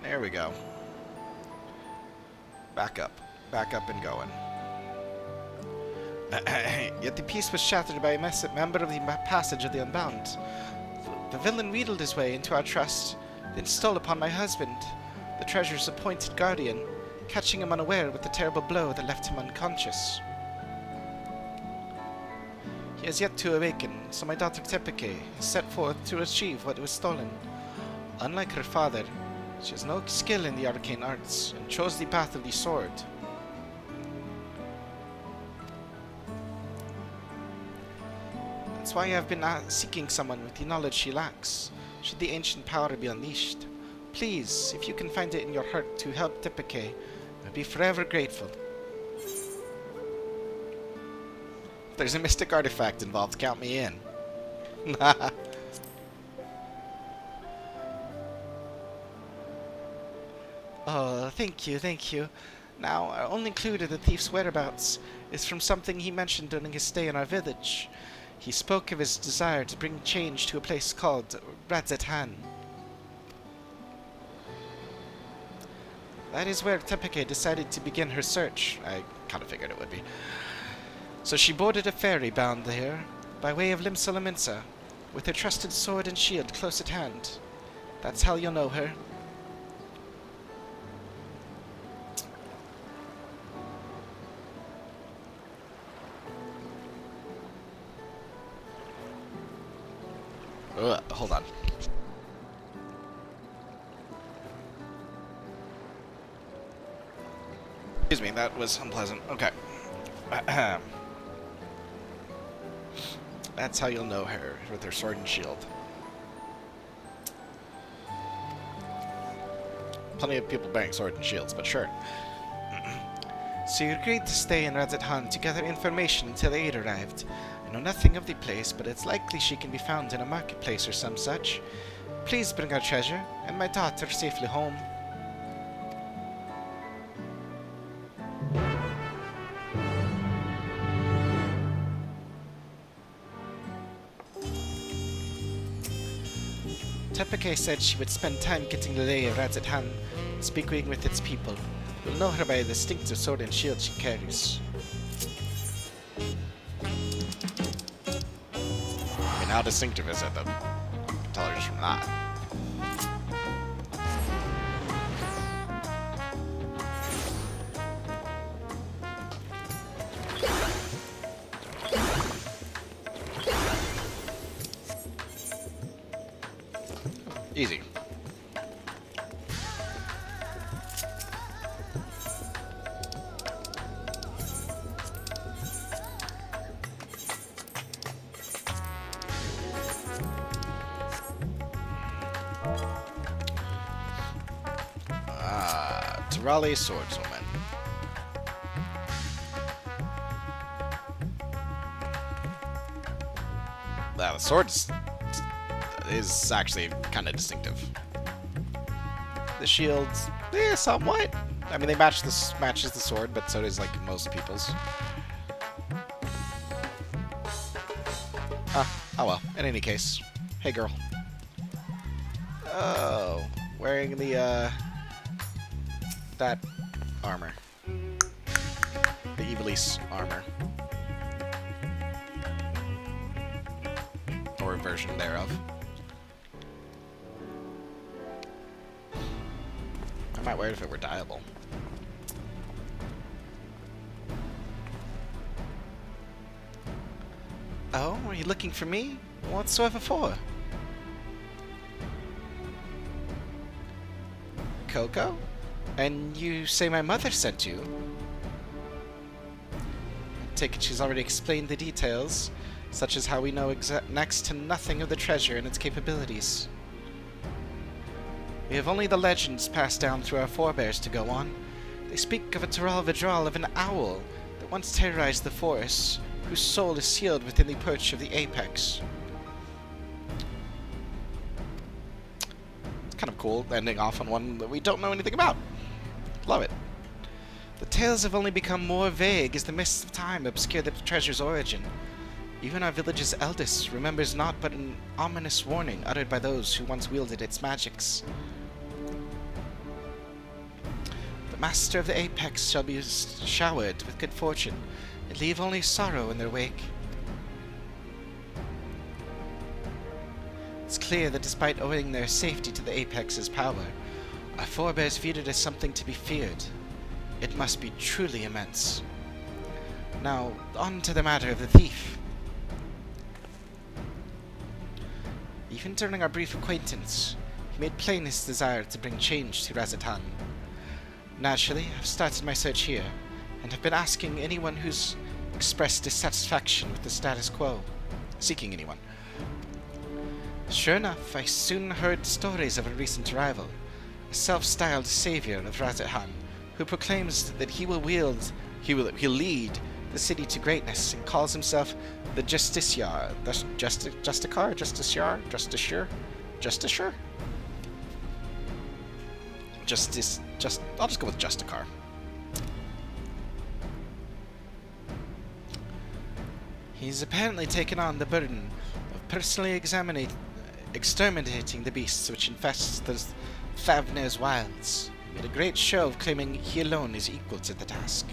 There we go. Back up. Back up and going. Yet the peace was shattered by a member of the Passage of the Unbound. The villain wheedled his way into our trust, then stole upon my husband, the treasure's appointed guardian, catching him unaware with the terrible blow that left him unconscious. He has yet to awaken, so my daughter Tepeke has set forth to retrieve what was stolen. Unlike her father, she has no skill in the arcane arts, and chose the path of the sword. That's why I have been seeking someone with the knowledge she lacks, should the ancient power be unleashed. Please, if you can find it in your heart to help Tepeke, I'll be forever grateful. If there's a mystic artifact involved, count me in. Oh, thank you, thank you. Now, our only clue to the thief's whereabouts is from something he mentioned during his stay in our village. He spoke of his desire to bring change to a place called Radzetan. That is where Tepeke decided to begin her search. I kind of figured it would be. So she boarded a ferry bound there, by way of Limsalaminsa, with her trusted sword and shield close at hand. That's how you'll know her. Hold on. Excuse me, that was unpleasant. Okay. That's how you'll know her, with her sword and shield. Plenty of people bearing sword and shields, but sure. So you agreed to stay in Radzetan to gather information until aid arrived. I know nothing of the place, but it's likely she can be found in a marketplace or some such. Please bring our treasure, and my daughter safely home. Tepeke said she would spend time getting the lay of Radzetan, speaking with its people. You'll know her by the distinctive sword and shield she carries. I mean, how distinctive is it, though? I can tell her just from that. Easy. Raleigh swordswoman. The sword is actually kind of distinctive. The shields, somewhat. I mean, they matches the sword, but so does like most people's. Oh well. In any case, hey girl. Oh, wearing the that armor, the Evilise armor, or a version thereof. I might wear it if it were dyeable. Oh, are you looking for me? Whatsoever for? Coco? And you say my mother sent you? I take it she's already explained the details, such as how we know next to nothing of the treasure and its capabilities. We have only the legends passed down through our forebears to go on. They speak of a Taral Vidral of an owl that once terrorized the forest, whose soul is sealed within the perch of the apex. It's kind of cool, ending off on one that we don't know anything about. Love it. The tales have only become more vague as the mists of time obscure the treasure's origin. Even our village's eldest remembers naught but an ominous warning uttered by those who once wielded its magics. Master of the Apex shall be showered with good fortune, and leave only sorrow in their wake. It's clear that despite owing their safety to the Apex's power, our forebears viewed it as something to be feared. It must be truly immense. Now, on to the matter of the thief. Even during our brief acquaintance, he made plain his desire to bring change to Razatan. Naturally, I've started my search here, and have been asking anyone who's expressed dissatisfaction with the status quo. Seeking anyone. Sure enough, I soon heard stories of a recent arrival, a self-styled savior of Razatan, who proclaims that he'll lead the city to greatness, and calls himself the Justiciar. Justicar? Justiciar? I'll just go with Justicar. He's apparently taken on the burden of personally exterminating the beasts which infest the Thavner's wilds. He made a great show of claiming he alone is equal to the task.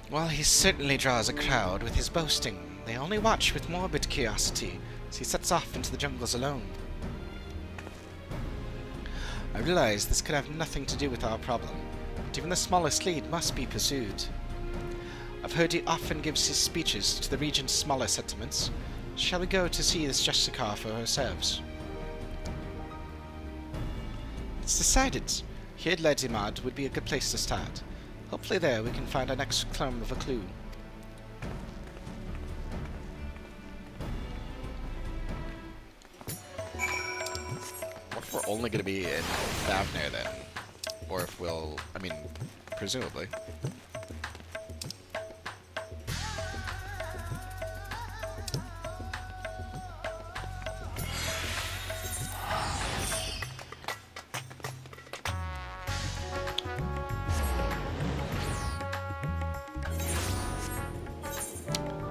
While he certainly draws a crowd with his boasting, they only watch with morbid curiosity as he sets off into the jungles alone. I realize this could have nothing to do with our problem, but even the smallest lead must be pursued. I've heard he often gives his speeches to the region's smaller settlements. Shall we go to see this Justicar for ourselves? It's decided. Here at Ledimad would be a good place to start. Hopefully there we can find our next crumb of a clue. What if we're only going to be in Thavner then? Or if we'll... I mean, presumably.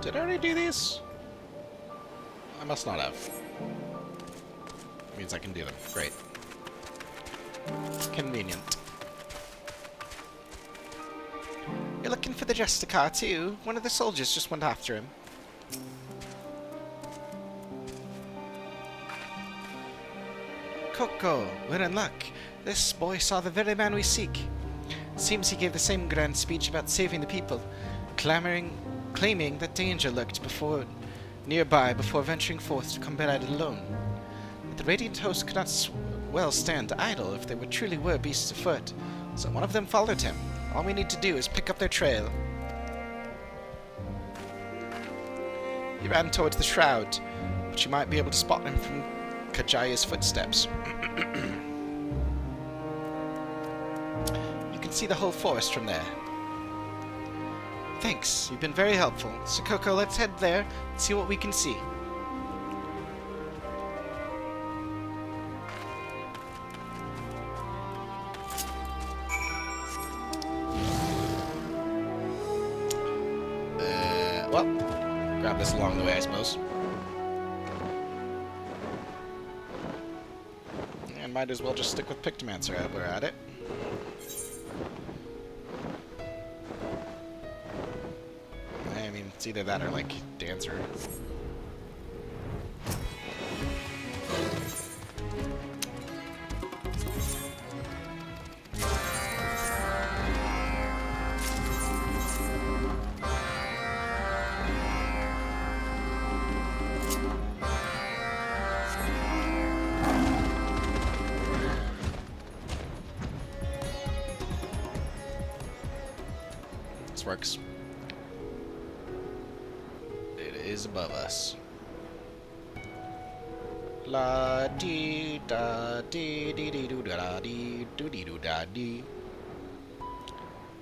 Did I already do these? I must not have. Means I can do them. Great. Convenient. You're looking for the Justicar too? One of the soldiers just went after him. Coco, we're in luck. This boy saw the very man we seek. Seems he gave the same grand speech about saving the people, claiming that danger lurked nearby before venturing forth to combat it alone. But the Radiant host could not well stand idle if they truly were beasts of foot, so one of them followed him. All we need to do is pick up their trail. He ran towards the shroud, but you might be able to spot him from Kajaya's footsteps. You can see the whole forest from there. Thanks, you've been very helpful. So Coco, let's head there and see what we can see. Well, grab this along the way, I suppose. And might as well just stick with Pictomancer while we're at it. I mean, it's either that or, like, Dancer. This works. It is above us. La dee da dee dee dee doo da dee doo dee doo da dee.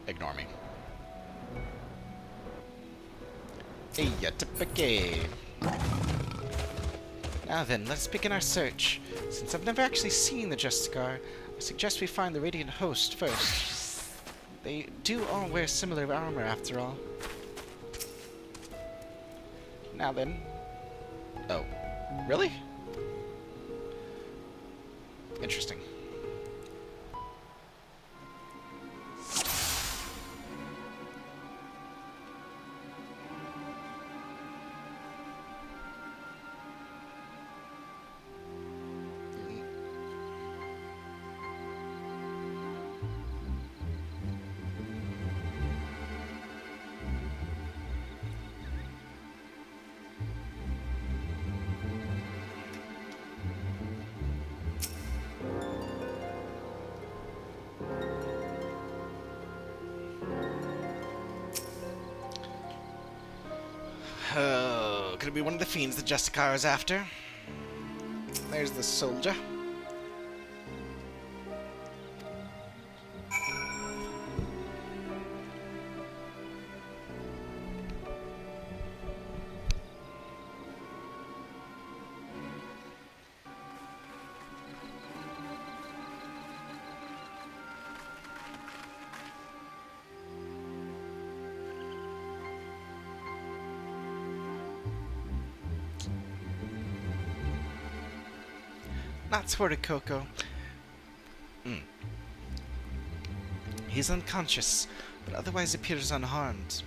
Ignore me. Hey, typique. Now then, let's begin our search. Since I've never actually seen the Justicar, I suggest we find the Radiant host first. They do all wear similar armor, after all. Now then. Oh. Really? Oh, could it be one of the fiends that Justicar is after? There's the soldier. Not to worry, Coco. He's unconscious, but otherwise appears unharmed.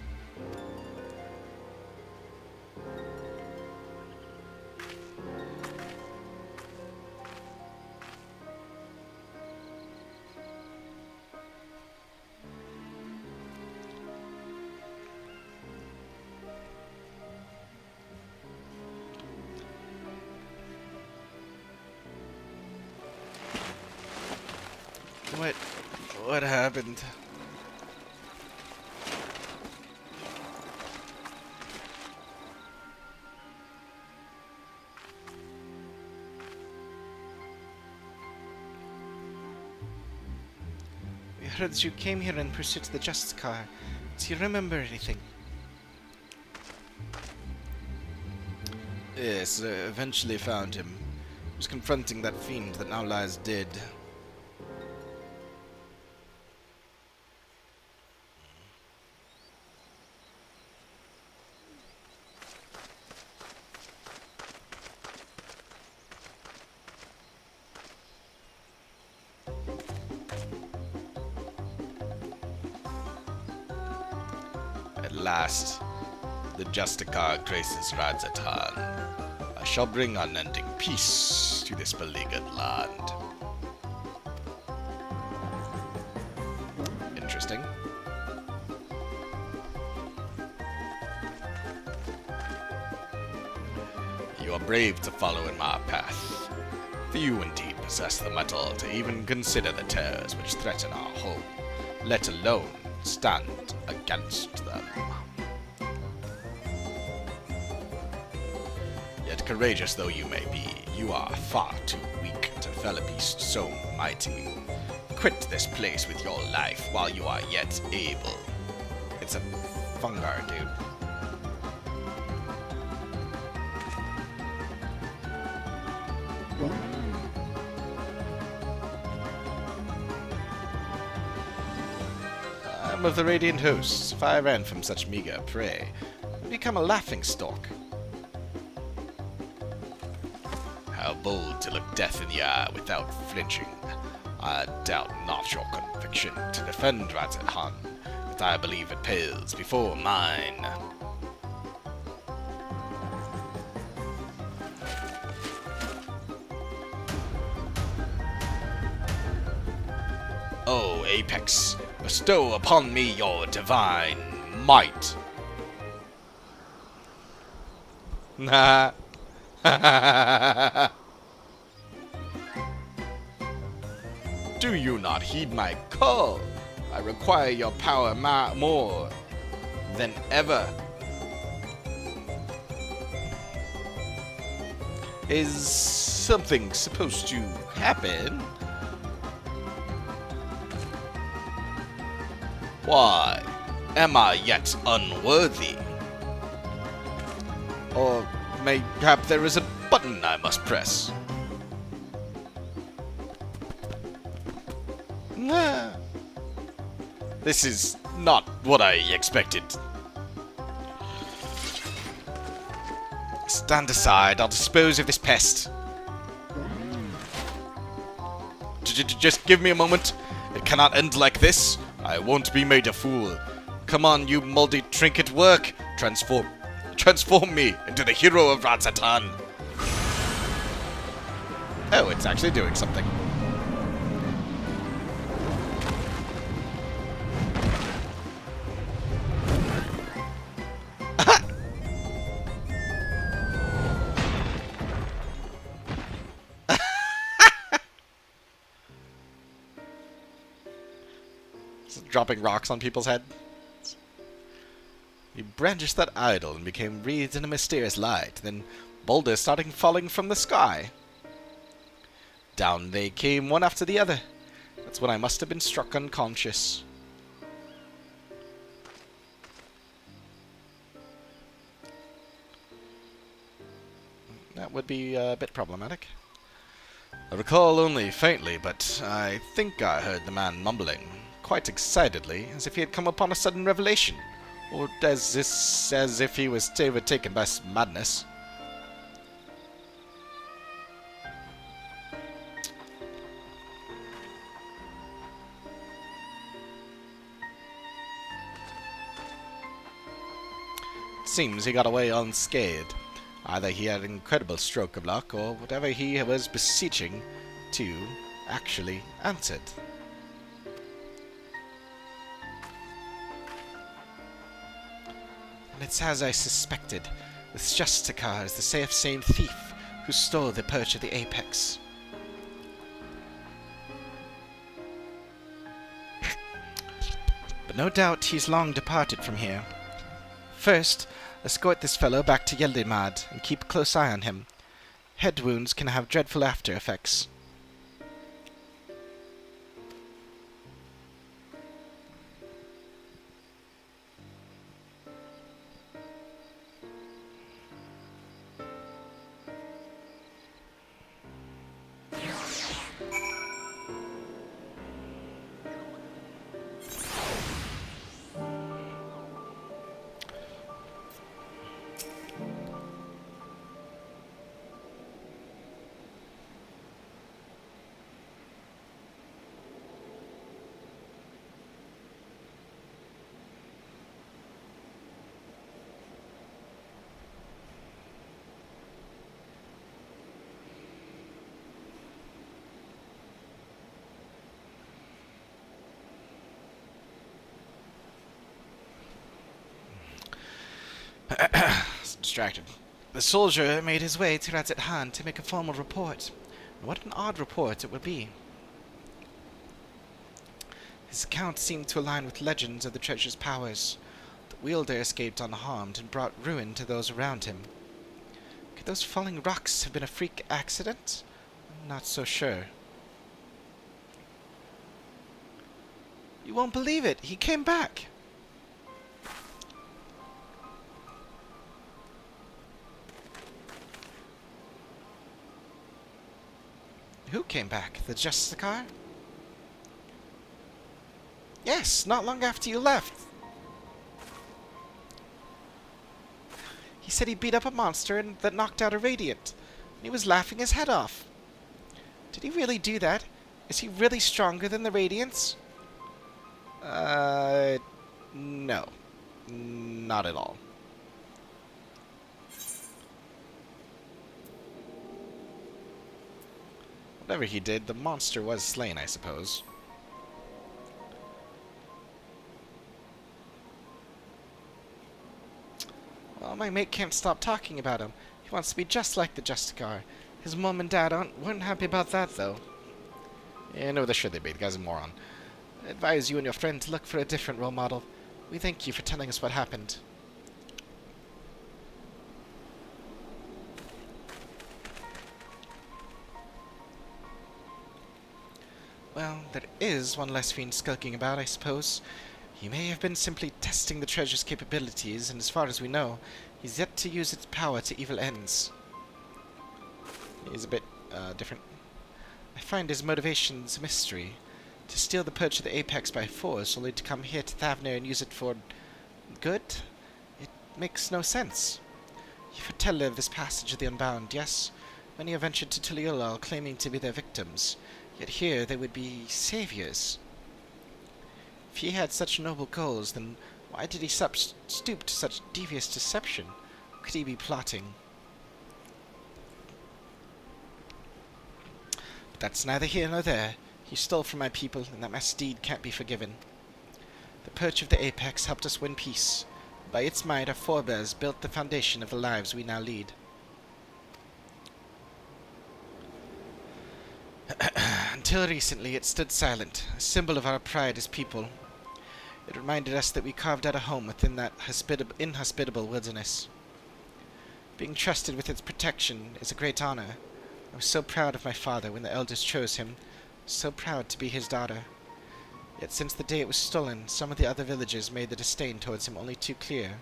What happened? We heard that you came here in pursuit of the Justicar. Do you remember anything? Yes, eventually found him. He was confronting that fiend that now lies dead. At last, the Justicar graces Radzatan. I shall bring unending peace to this beleaguered land. Interesting. You are brave to follow in my path. Few indeed possess the mettle to even consider the terrors which threaten our home, let alone stand against them. Yet courageous though you may be, you are far too weak to fell a beast so mighty. Quit this place with your life while you are yet able. It's a fungar, dude. I'm of the Radiant Hosts. If I ran from such meager prey, I'd become a laughingstock. How bold to look death in the eye without flinching. I doubt not your conviction to defend Radzatan, but I believe it pales before mine. O Apex, bestow upon me your divine might. Nah. Do you not heed my call? I require your power more than ever. Is something supposed to happen? Why? Am I yet unworthy? Or mayhap there is a button I must press. Nah. This is not what I expected. Stand aside, I'll dispose of this pest. Just give me a moment. It cannot end like this. I won't be made a fool. Come on, you moldy trinket work. Transform me into the hero of Radzatan. Oh, it's actually doing something. Just dropping rocks on people's head. He brandished that idol and became wreathed in a mysterious light, then boulders started falling from the sky. Down they came one after the other. That's when I must have been struck unconscious. That would be a bit problematic. I recall only faintly, but I think I heard the man mumbling, quite excitedly, as if he had come upon a sudden revelation, or as if he was overtaken by madness. Seems he got away unscathed. Either he had an incredible stroke of luck, or whatever he was beseeching to actually answered. And it's as I suspected. This Justicar is the same thief who stole the perch of the apex. But no doubt he's long departed from here. First, escort this fellow back to Yeldimad and keep a close eye on him. Head wounds can have dreadful after effects. Distracted. The soldier made his way to Radzit Han to make a formal report. And what an odd report it would be. His account seemed to align with legends of the treasure's powers. The wielder escaped unharmed and brought ruin to those around him. Could those falling rocks have been a freak accident? I'm not so sure. You won't believe it! He came back! Who came back? The Justicar? Yes, not long after you left. He said he beat up a monster that knocked out a Radiant. And he was laughing his head off. Did he really do that? Is he really stronger than the Radiants? No. Not at all. Whatever he did, the monster was slain, I suppose. Well, my mate can't stop talking about him. He wants to be just like the Justicar. His mom and dad weren't happy about that, though. Yeah, no, they should they be. The guy's a moron. I advise you and your friend to look for a different role model. We thank you for telling us what happened. Well, there is one less fiend skulking about, I suppose. He may have been simply testing the treasure's capabilities, and as far as we know, he's yet to use its power to evil ends. He's a bit, different. I find his motivations a mystery. To steal the perch of the apex by force, only to come here to Thavner and use it for good? It makes no sense. You've heard tell of this passage of the Unbound, yes? Many have ventured to Tuliolal, claiming to be their victims. Yet here they would be saviors. If he had such noble goals, then why did he stoop to such devious deception? What could he be plotting? But that's neither here nor there. He stole from my people, and that misdeed can't be forgiven. The perch of the apex helped us win peace. By its might, our forebears built the foundation of the lives we now lead. Until recently, it stood silent, a symbol of our pride as people. It reminded us that we carved out a home within that inhospitable wilderness. Being trusted with its protection is a great honor. I was so proud of my father when the elders chose him, so proud to be his daughter. Yet since the day it was stolen, some of the other villagers made the disdain towards him only too clear.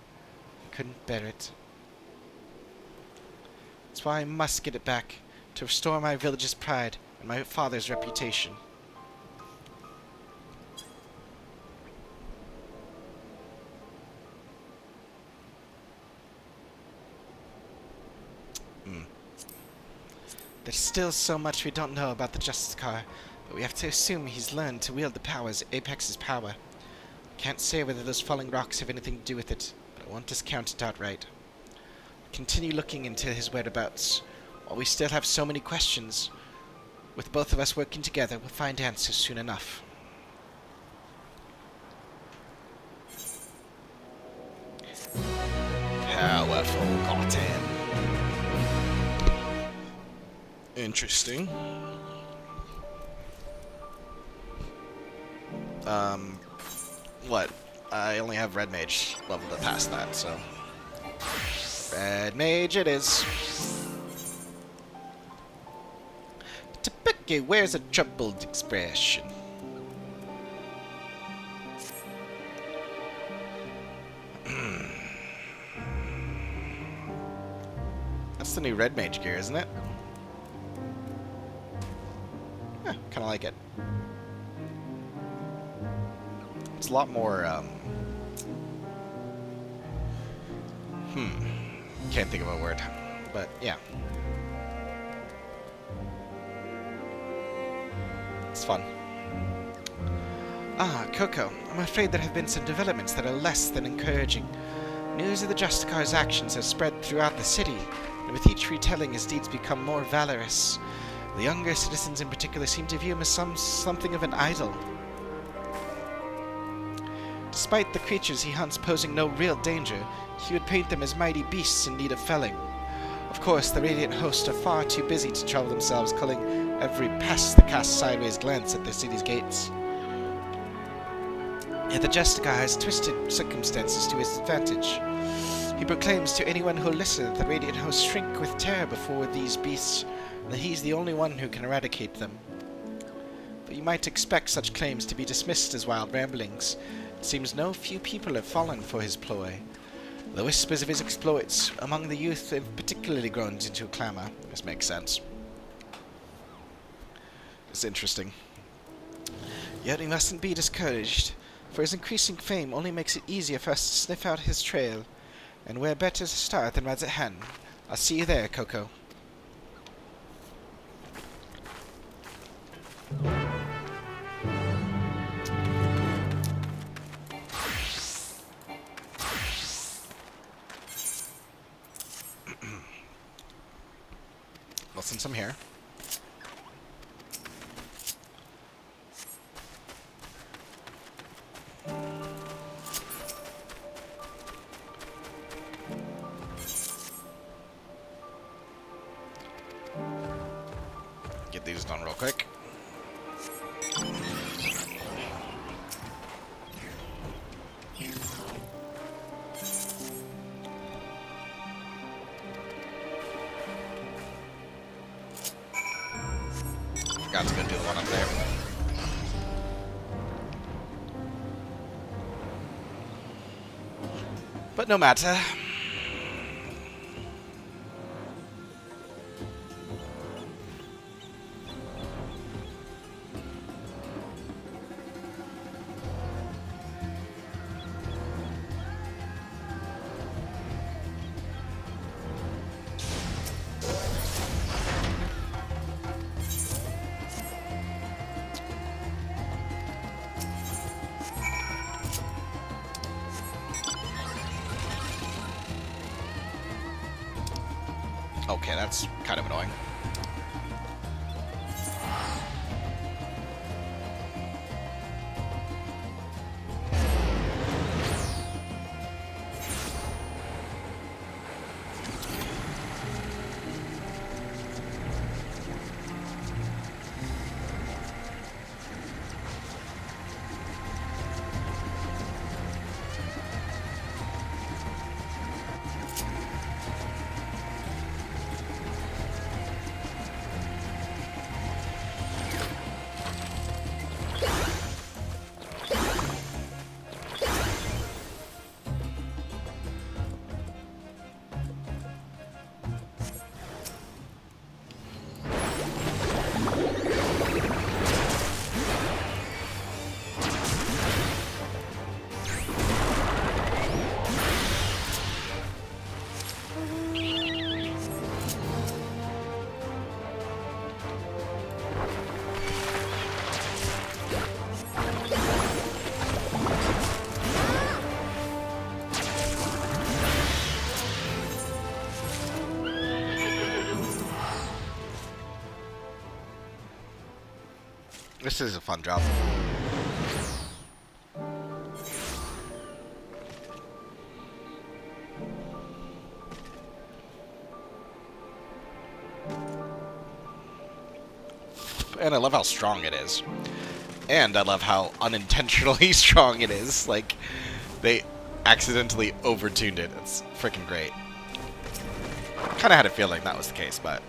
I couldn't bear it. That's why I must get it back, to restore my village's pride and my father's reputation. There's still so much we don't know about the Justicar, but we have to assume he's learned to wield the powers Apex's power. Can't say whether those falling rocks have anything to do with it, but I won't discount it outright. Continue looking into his whereabouts. While we still have so many questions, with both of us working together, we'll find answers soon enough. Power forgotten. Interesting. What? I only have Red Mage leveled up past that, so... Red Mage it is. Topeke wears a troubled expression. That's the new Red Mage gear, isn't it? Yeah, kind of like it. It's a lot more, can't think of a word, but yeah. It's fun. Ah, Coco, I'm afraid there have been some developments that are less than encouraging. News of the Justicar's actions has spread throughout the city, and with each retelling his deeds become more valorous. The younger citizens in particular seem to view him as something of an idol. Despite the creatures he hunts posing no real danger, he would paint them as mighty beasts in need of felling. Of course, the Radiant Host are far too busy to trouble themselves culling every pest that casts sideways glance at the city's gates. Yet the Justicar has twisted circumstances to his advantage. He proclaims to anyone who'll listen that the Radiant Host shrink with terror before these beasts, and that he's the only one who can eradicate them. But you might expect such claims to be dismissed as wild ramblings. It seems no few people have fallen for his ploy. The whispers of his exploits among the youth have particularly grown into a clamour. This makes sense. It's interesting. Yet we mustn't be discouraged, for his increasing fame only makes it easier for us to sniff out his trail. And where better to start than Rad's at hand. I'll see you there, Coco. Since I'm here. Get these done real quick. Forgot to go do the one up there. But no matter. Okay, that's kind of annoying. This is a fun job. And I love how strong it is. And I love how unintentionally strong it is. Like, they accidentally overtuned it. It's freaking great. Kind of had a feeling that was the case, but...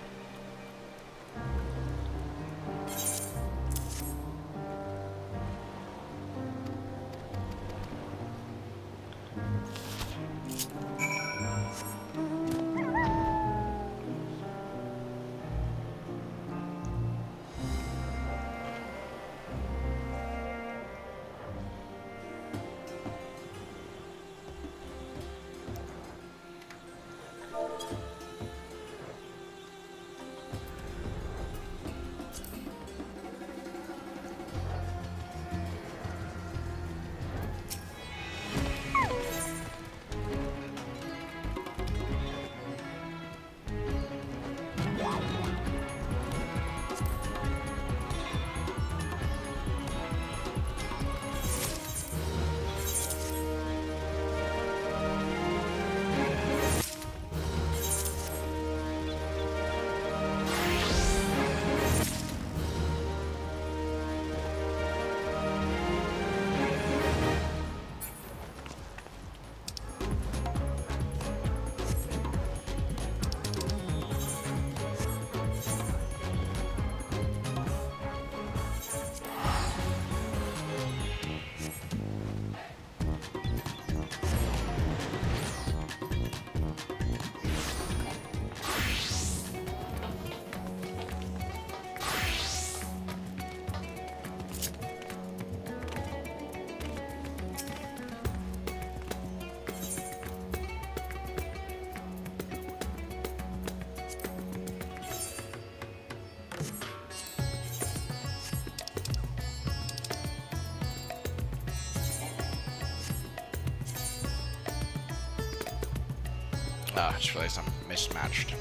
I just realized I'm mismatched.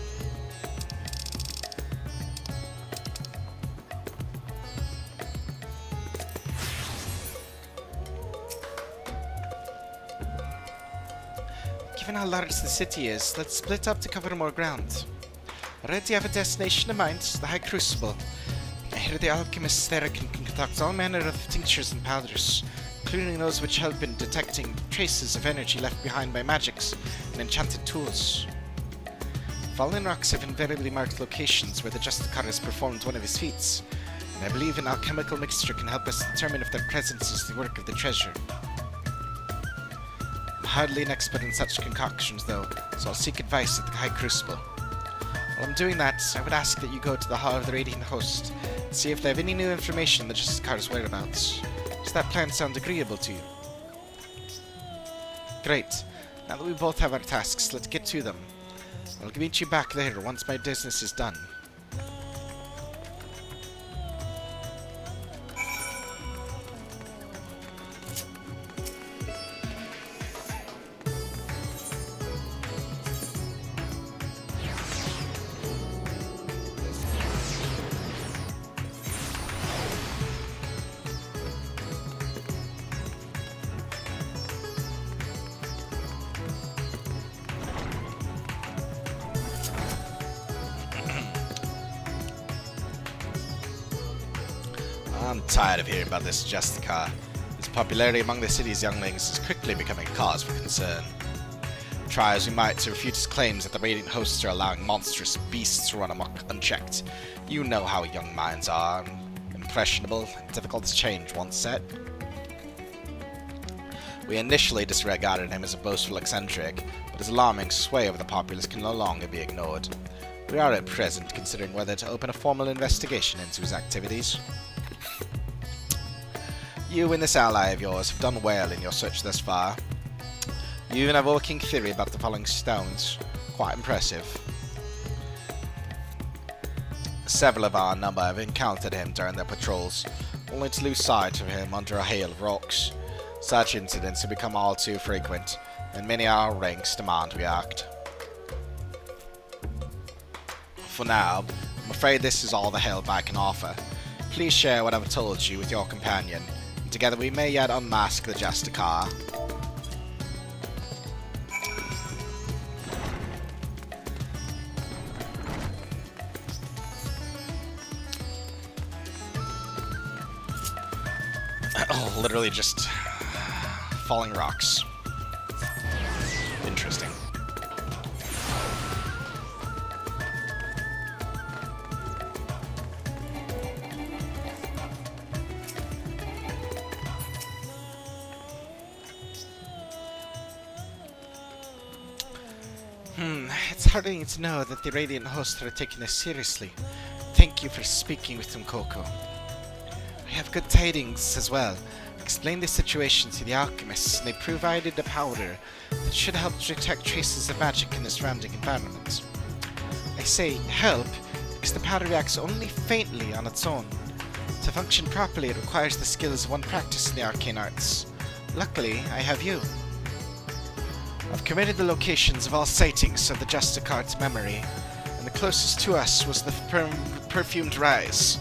Given how large the city is, let's split up to cover more ground. Already have a destination in mind, the High Crucible. I hear the alchemists there can concoct all manner of tinctures and powders, including those which help in detecting traces of energy left behind by magics and enchanted tools. Fallen rocks have invariably marked locations where the Justicar has performed one of his feats, and I believe an alchemical mixture can help us determine if their presence is the work of the treasure. I'm hardly an expert in such concoctions, though, so I'll seek advice at the High Crucible. While I'm doing that, I would ask that you go to the Hall of the Radiant Host and see if they have any new information on the Justicar's whereabouts. Does that plan sound agreeable to you? Great. Now that we both have our tasks, let's get to them. I'll meet you back there once my business is done. I'm tired of hearing about this Justicar. Its popularity among the city's younglings is quickly becoming a cause for concern. Try as we might to refute his claims that the Radiant Hosts are allowing monstrous beasts to run amok unchecked. You know how young minds are, impressionable and difficult to change once set. We initially disregarded him as a boastful eccentric, but his alarming sway over the populace can no longer be ignored. We are at present considering whether to open a formal investigation into his activities. You and this ally of yours have done well in your search thus far. You even have a working theory about the falling stones. Quite impressive. Several of our number have encountered him during their patrols, only to lose sight of him under a hail of rocks. Such incidents have become all too frequent, and many of our ranks demand we act. For now, I'm afraid this is all the help I can offer. Please share what I've told you with your companion. And together we may yet unmask the Justicar. Oh, literally just falling rocks. Interesting. It's heartening to know that the Radiant hosts are taking this seriously. Thank you for speaking with them, Coco. I have good tidings as well. Explained the situation to the alchemists, and they provided a powder that should help detect traces of magic in the surrounding environment. I say help because the powder reacts only faintly on its own. To function properly, it requires the skills of one practiced in the arcane arts. Luckily, I have you. I've committed the locations of all sightings of the Justicar to memory, and the closest to us was the perfumed rise.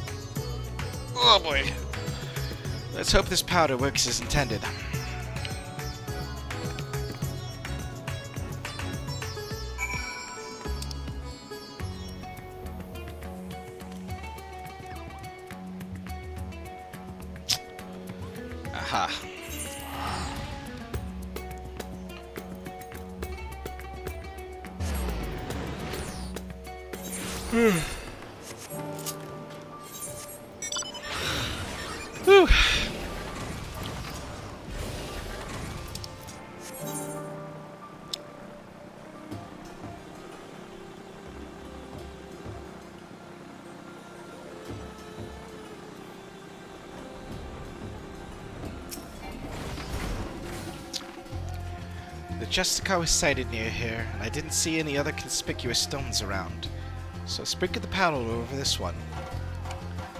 Oh boy. Let's hope this powder works as intended. Aha. Whew. The Justicar was sighted near here, and I didn't see any other conspicuous stones around. So sprinkle the powder over this one.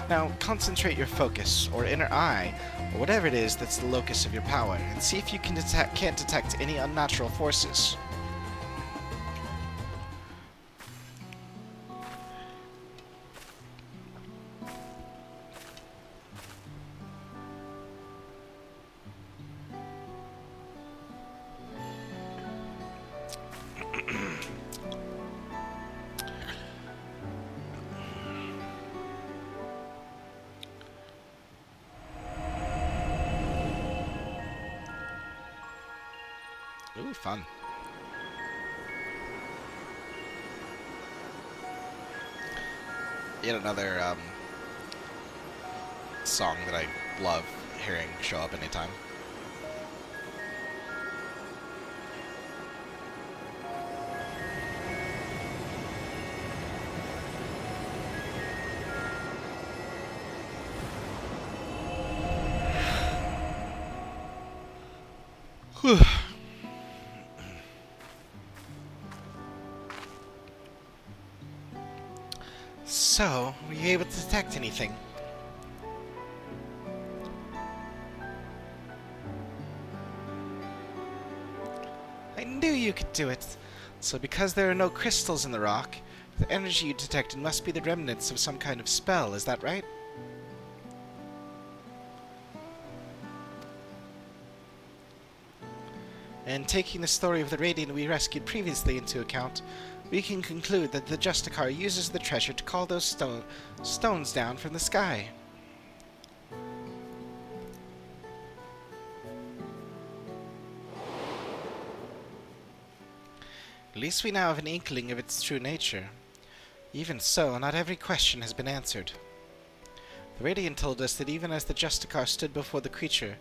Now concentrate your focus, or inner eye, or whatever it is that's the locus of your power, and see if you can't detect any unnatural forces. Ooh, fun. Yet another song that I love hearing show up anytime. Whew. So, were you able to detect anything? I knew you could do it. So because there are no crystals in the rock, the energy you detected must be the remnants of some kind of spell, is that right? And taking the story of the Radiant we rescued previously into account, we can conclude that the Justicar uses the treasure to call those stones down from the sky. At least we now have an inkling of its true nature. Even so, not every question has been answered. The Radiant told us that even as the Justicar stood before the creature,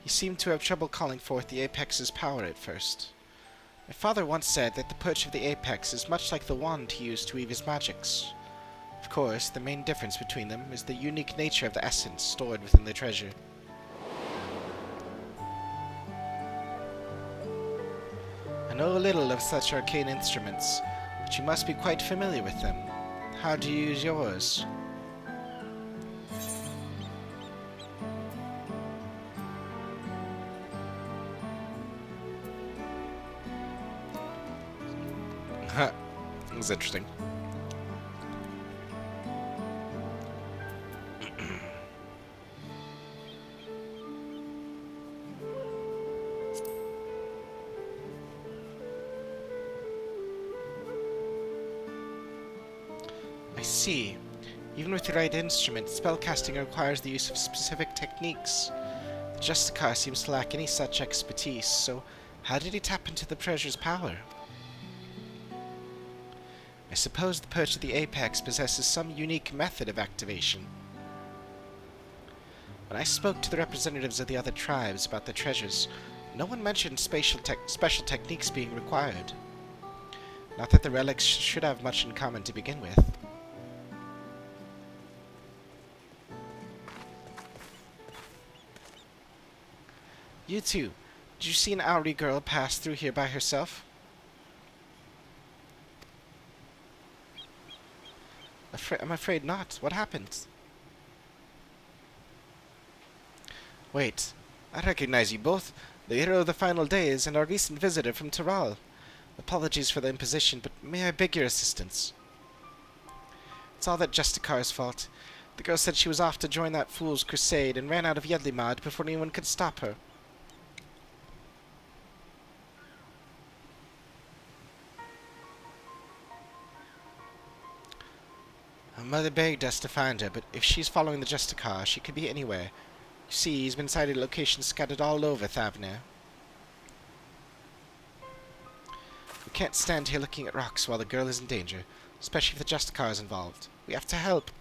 he seemed to have trouble calling forth the Apex's power at first. My father once said that the push of the Apex is much like the wand he used to weave his magics. Of course, the main difference between them is the unique nature of the essence stored within the treasure. I know little of such arcane instruments, but you must be quite familiar with them. How do you use yours? It was interesting. see. Even with the right instrument, spellcasting requires the use of specific techniques. The Justicar seems to lack any such expertise, so how did he tap into the treasure's power? I suppose the Perch of the Apex possesses some unique method of activation. When I spoke to the representatives of the other tribes about the treasures, no one mentioned special techniques being required. Not that the relics should have much in common to begin with. You two, did you see an Auri girl pass through here by herself? I'm afraid not. What happened? Wait, I recognize you both. The hero of the final days and our recent visitor from Tiral. Apologies for the imposition, but may I beg your assistance? It's all that Justicar's fault. The girl said she was off to join that fool's crusade and ran out of Yedlimad before anyone could stop her. Her mother begged us to find her, but if she's following the Justicar, she could be anywhere. You see, he's been sighted locations scattered all over Thavner. We can't stand here looking at rocks while the girl is in danger, especially if the Justicar is involved. We have to help.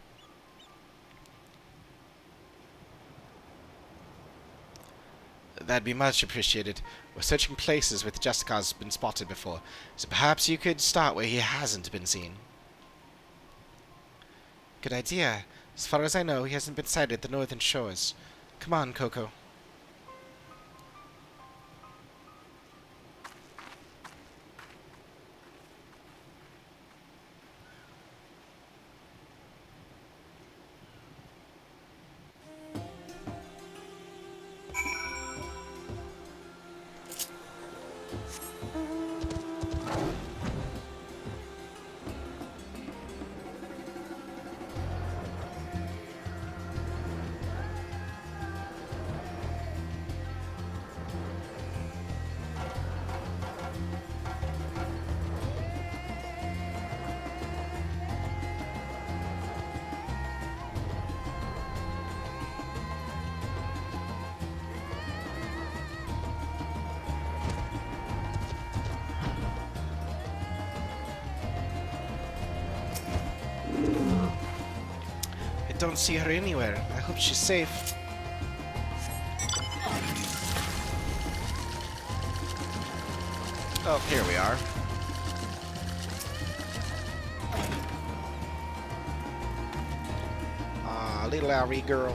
That'd be much appreciated. We're searching places where the Justicar's been spotted before, so perhaps you could start where he hasn't been seen. Good idea. As far as I know, he hasn't been sighted at the northern shores. Come on, Coco. I don't see her anywhere. I hope she's safe. Oh, here we are. Ah, little Auri girl.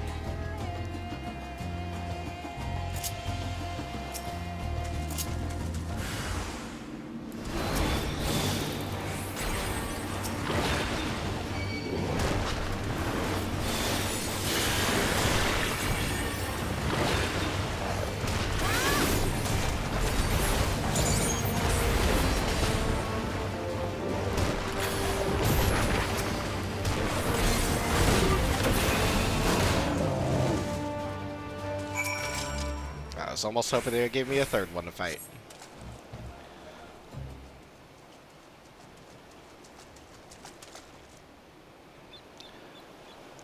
I was almost hoping they would give me a third one to fight.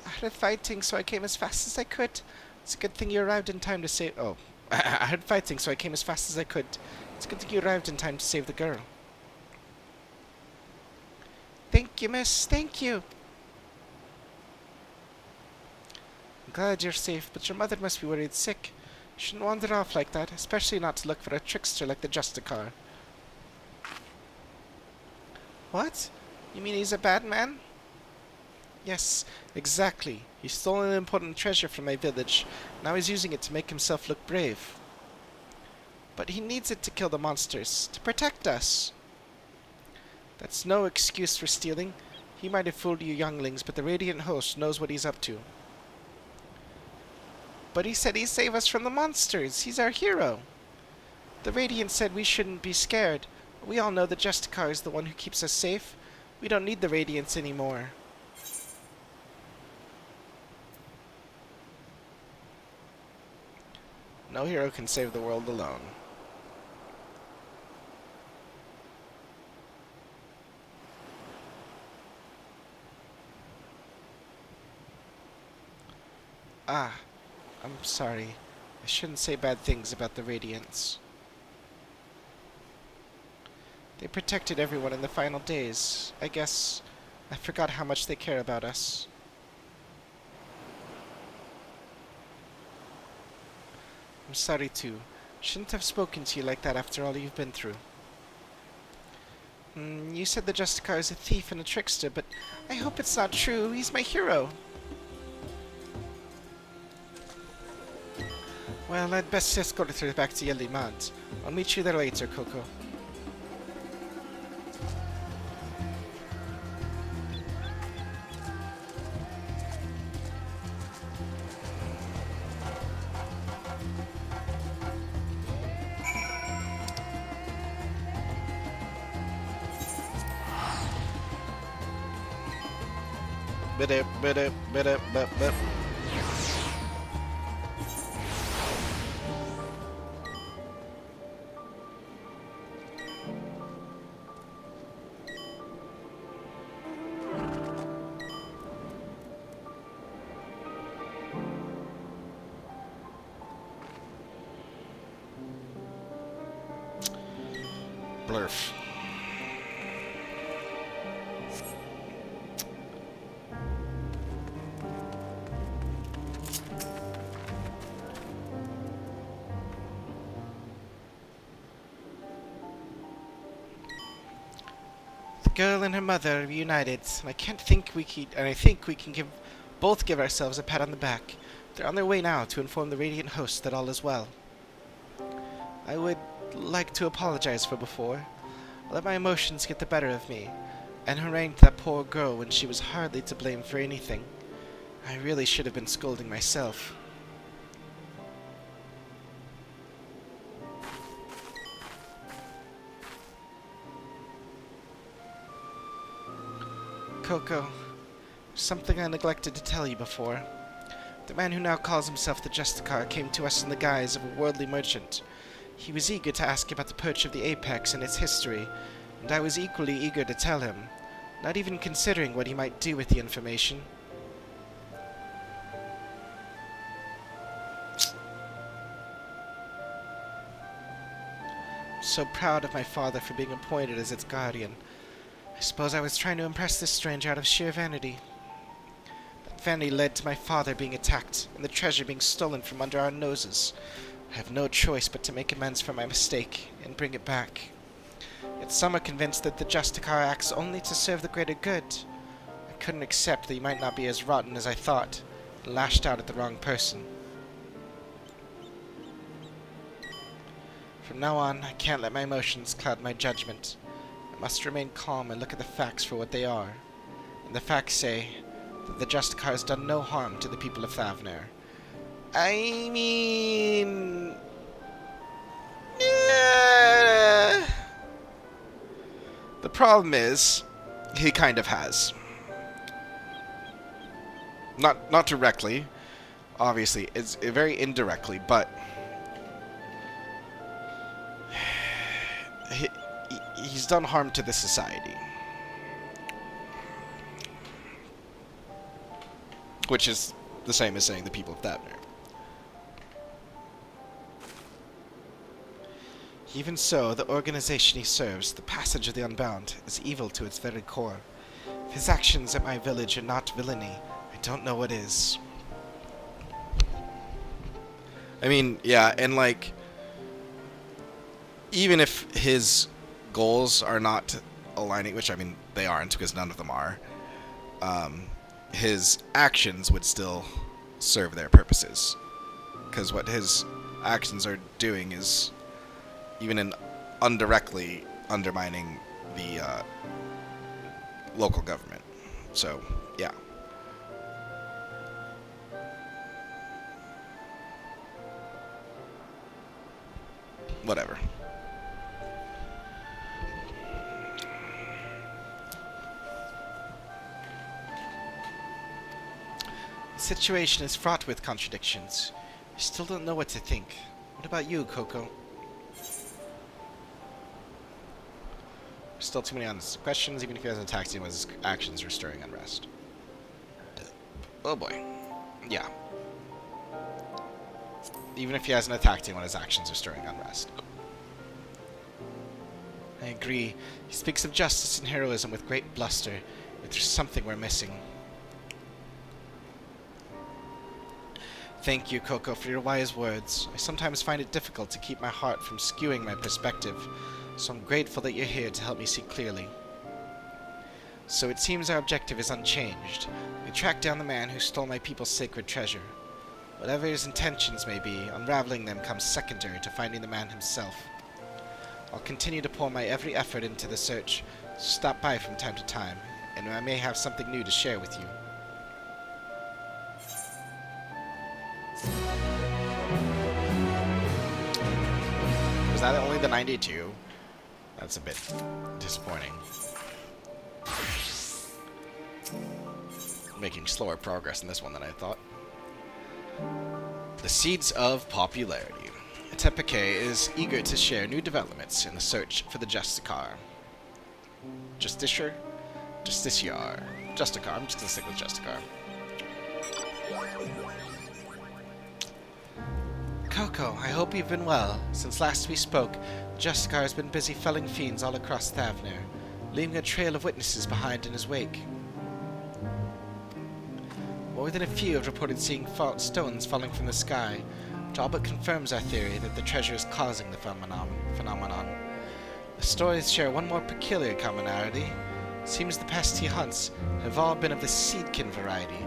I heard fighting, so I came as fast as I could. It's a good thing you arrived in time to save... Oh. I heard fighting, so I came as fast as I could. It's a good thing you arrived in time to save the girl. Thank you, miss. Thank you. I'm glad you're safe, but your mother must be worried sick. You shouldn't wander off like that, especially not to look for a trickster like the Justicar. What? You mean he's a bad man? Yes, exactly. He stole an important treasure from my village. Now he's using it to make himself look brave. But he needs it to kill the monsters, to protect us. That's no excuse for stealing. He might have fooled you younglings, but the Radiant Host knows what he's up to. But he said he'd save us from the monsters. He's our hero. The Radiant said we shouldn't be scared. We all know the Justicar is the one who keeps us safe. We don't need the Radiants anymore. No hero can save the world alone. Ah, I'm sorry. I shouldn't say bad things about the Radiants. They protected everyone in the final days. I guess I forgot how much they care about us. I'm sorry too. Shouldn't have spoken to you like that after all you've been through. You said the Justicar is a thief and a trickster, but I hope it's not true. He's my hero. Well, I'd best escort her back to Yelimant. I'll meet you there later, Coco. Bit. Blurf. The girl and her mother are reunited, and I think we can both give ourselves a pat on the back. They're on their way now to inform the Radiant host that all is well. I would like to apologize for before. I let my emotions get the better of me, and harangued that poor girl when she was hardly to blame for anything. I really should have been scolding myself. Coco, something I neglected to tell you before. The man who now calls himself the Justicar came to us in the guise of a worldly merchant. He was eager to ask about the Perch of the Apex and its history, and I was equally eager to tell him, not even considering what he might do with the information. I'm so proud of my father for being appointed as its guardian. I suppose I was trying to impress this stranger out of sheer vanity. That vanity led to my father being attacked, and the treasure being stolen from under our noses. I have no choice but to make amends for my mistake, and bring it back. Yet some are convinced that the Justicar acts only to serve the greater good. I couldn't accept that he might not be as rotten as I thought, and lashed out at the wrong person. From now on, I can't let my emotions cloud my judgment. I must remain calm and look at the facts for what they are. And the facts say that the Justicar has done no harm to the people of Thavner. I mean... The problem is, he kind of has. Not directly, obviously, it's very indirectly, but... He's done harm to the society. Which is the same as saying the people of Thavner. Even so, the organization he serves, the Passage of the Unbound, is evil to its very core. If his actions at my village are not villainy, I don't know what is. I mean, yeah, and like, even if his goals are not aligning, which I mean, they aren't, because none of them are, his actions would still serve their purposes. Because what his actions are doing is even indirectly undermining the local government. So, yeah. Whatever. The situation is fraught with contradictions. I still don't know what to think. What about you, Coco? Still too many unanswered questions, even if he hasn't attacked anyone, his actions are stirring unrest. Oh boy. Yeah. even if he hasn't attacked anyone, his actions are stirring unrest. I agree. He speaks of justice and heroism with great bluster, but there's something we're missing. Thank you, Coco, for your wise words. I sometimes find it difficult to keep my heart from skewing my perspective, so I'm grateful that you're here to help me see clearly. So it seems our objective is unchanged. We track down the man who stole my people's sacred treasure. Whatever his intentions may be, unraveling them comes secondary to finding the man himself. I'll continue to pour my every effort into the search, so stop by from time to time, and I may have something new to share with you. Was that only the 92? That's a bit disappointing. Making slower progress in this one than I thought. The Seeds of Popularity. Tepeke is eager to share new developments in the search for the Justicar. Justiciar? Justiciar. Justicar. I'm just gonna stick with Justicar. Coco, I hope you've been well. Since last we spoke, Justicar has been busy felling fiends all across Thavner, leaving a trail of witnesses behind in his wake. More than a few have reported seeing stones falling from the sky, which all but confirms our theory that the treasure is causing the phenomenon. The stories share one more peculiar commonality. It seems the pests he hunts have all been of the seedkin variety.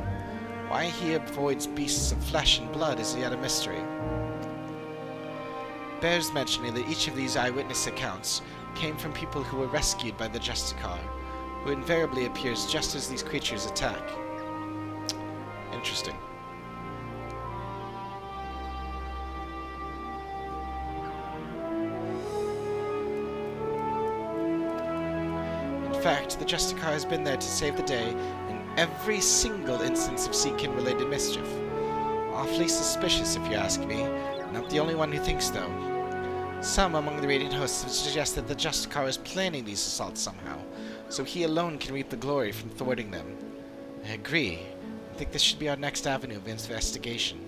Why he avoids beasts of flesh and blood is yet a mystery. Bears mentioning that each of these eyewitness accounts came from people who were rescued by the Justicar, who invariably appears just as these creatures attack. Interesting. In fact, the Justicar has been there to save the day in every single instance of Seedkin-related mischief. Awfully suspicious, if you ask me. Not the only one who thinks so. Some among the Radiant hosts have suggested that Justicar is planning these assaults somehow, so he alone can reap the glory from thwarting them. I agree. I think this should be our next avenue of investigation.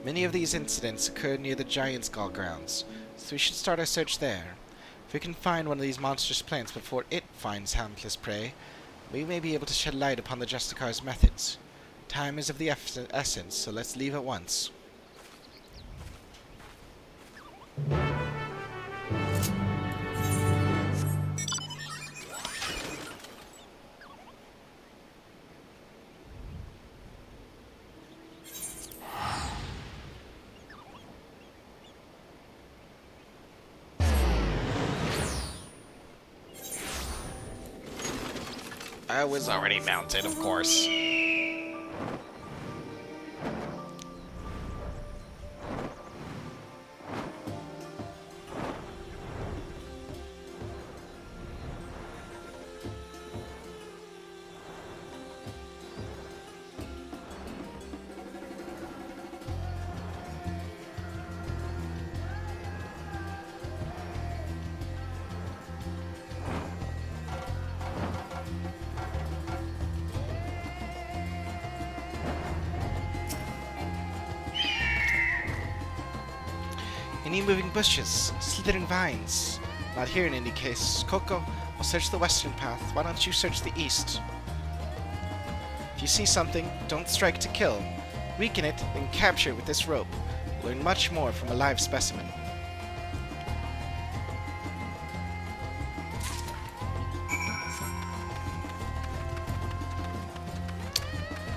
Many of these incidents occurred near the Giant Skull grounds, so we should start our search there. If we can find one of these monstrous plants before it finds harmless prey, we may be able to shed light upon the Justicar's methods. Time is of the essence, so let's leave at once. I was already mounted, of course. Any moving bushes, slithering vines. Not here in any case. Coco, I'll search the western path. Why don't you search the east? If you see something, don't strike to kill. Weaken it, then capture it with this rope. Learn much more from a live specimen.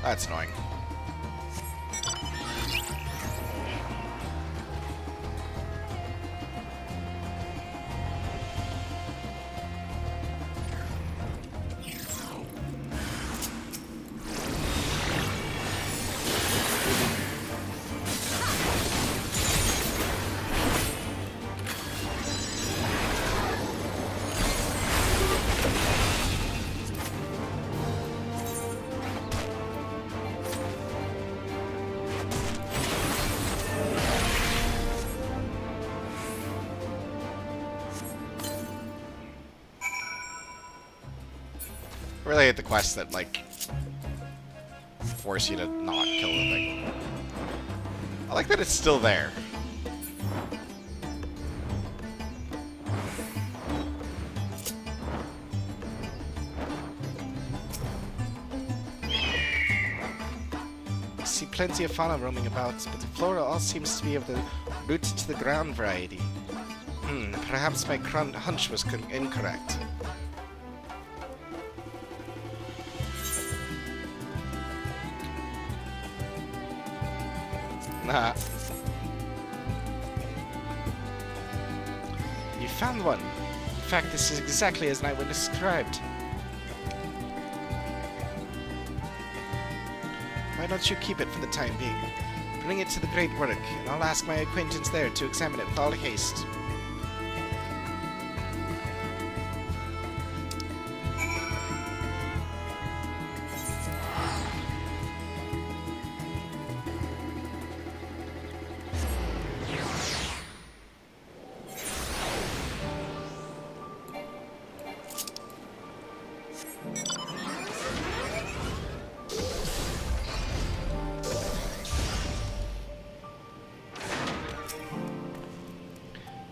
That's annoying. I really hate the quests that, like, force you to not kill the thing. I like that it's still there. I see plenty of fauna roaming about, but the flora all seems to be of the rooted to the ground variety. Perhaps my hunch was incorrect. Nah. You found one. In fact, this is exactly as an eyewitness described. Why don't you keep it for the time being? Bring it to the Great Work, and I'll ask my acquaintance there to examine it with all haste.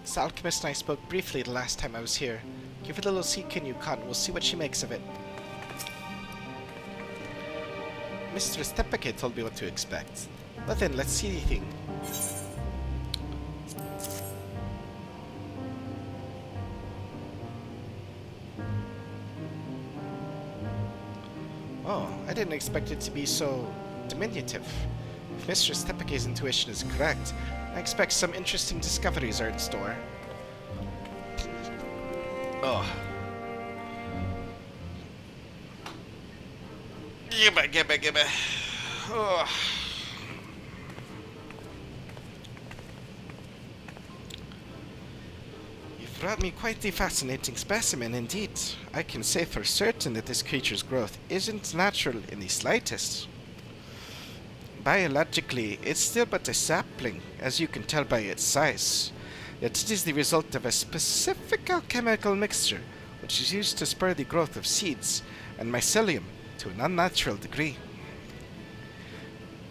This alchemist and I spoke briefly the last time I was here. Give it a little seek in you, Con. We'll see what she makes of it. Mistress Tepeke told me what to expect. But then, let's see the thing. Oh, I didn't expect it to be so diminutive. If Mistress Tepeke's intuition is correct, I expect some interesting discoveries are in store. Oh. Gimme. Oh. You've brought me quite the fascinating specimen indeed. I can say for certain that this creature's growth isn't natural in the slightest. Biologically, it's still but a sapling, as you can tell by its size. Yet it is the result of a specific alchemical mixture, which is used to spur the growth of seeds and mycelium to an unnatural degree.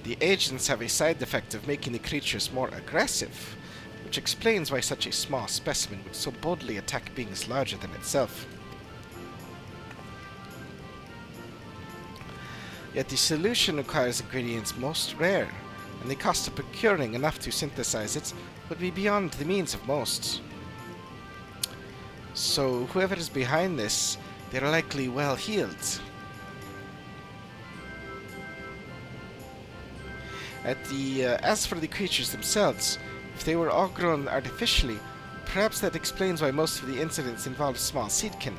The agents have a side effect of making the creatures more aggressive, which explains why such a small specimen would so boldly attack beings larger than itself. Yet the solution requires ingredients most rare, and the cost of procuring enough to synthesize it would be beyond the means of most. So whoever is behind this, they're likely well heeled. As for the creatures themselves, if they were all grown artificially, perhaps that explains why most of the incidents involved small seedkin.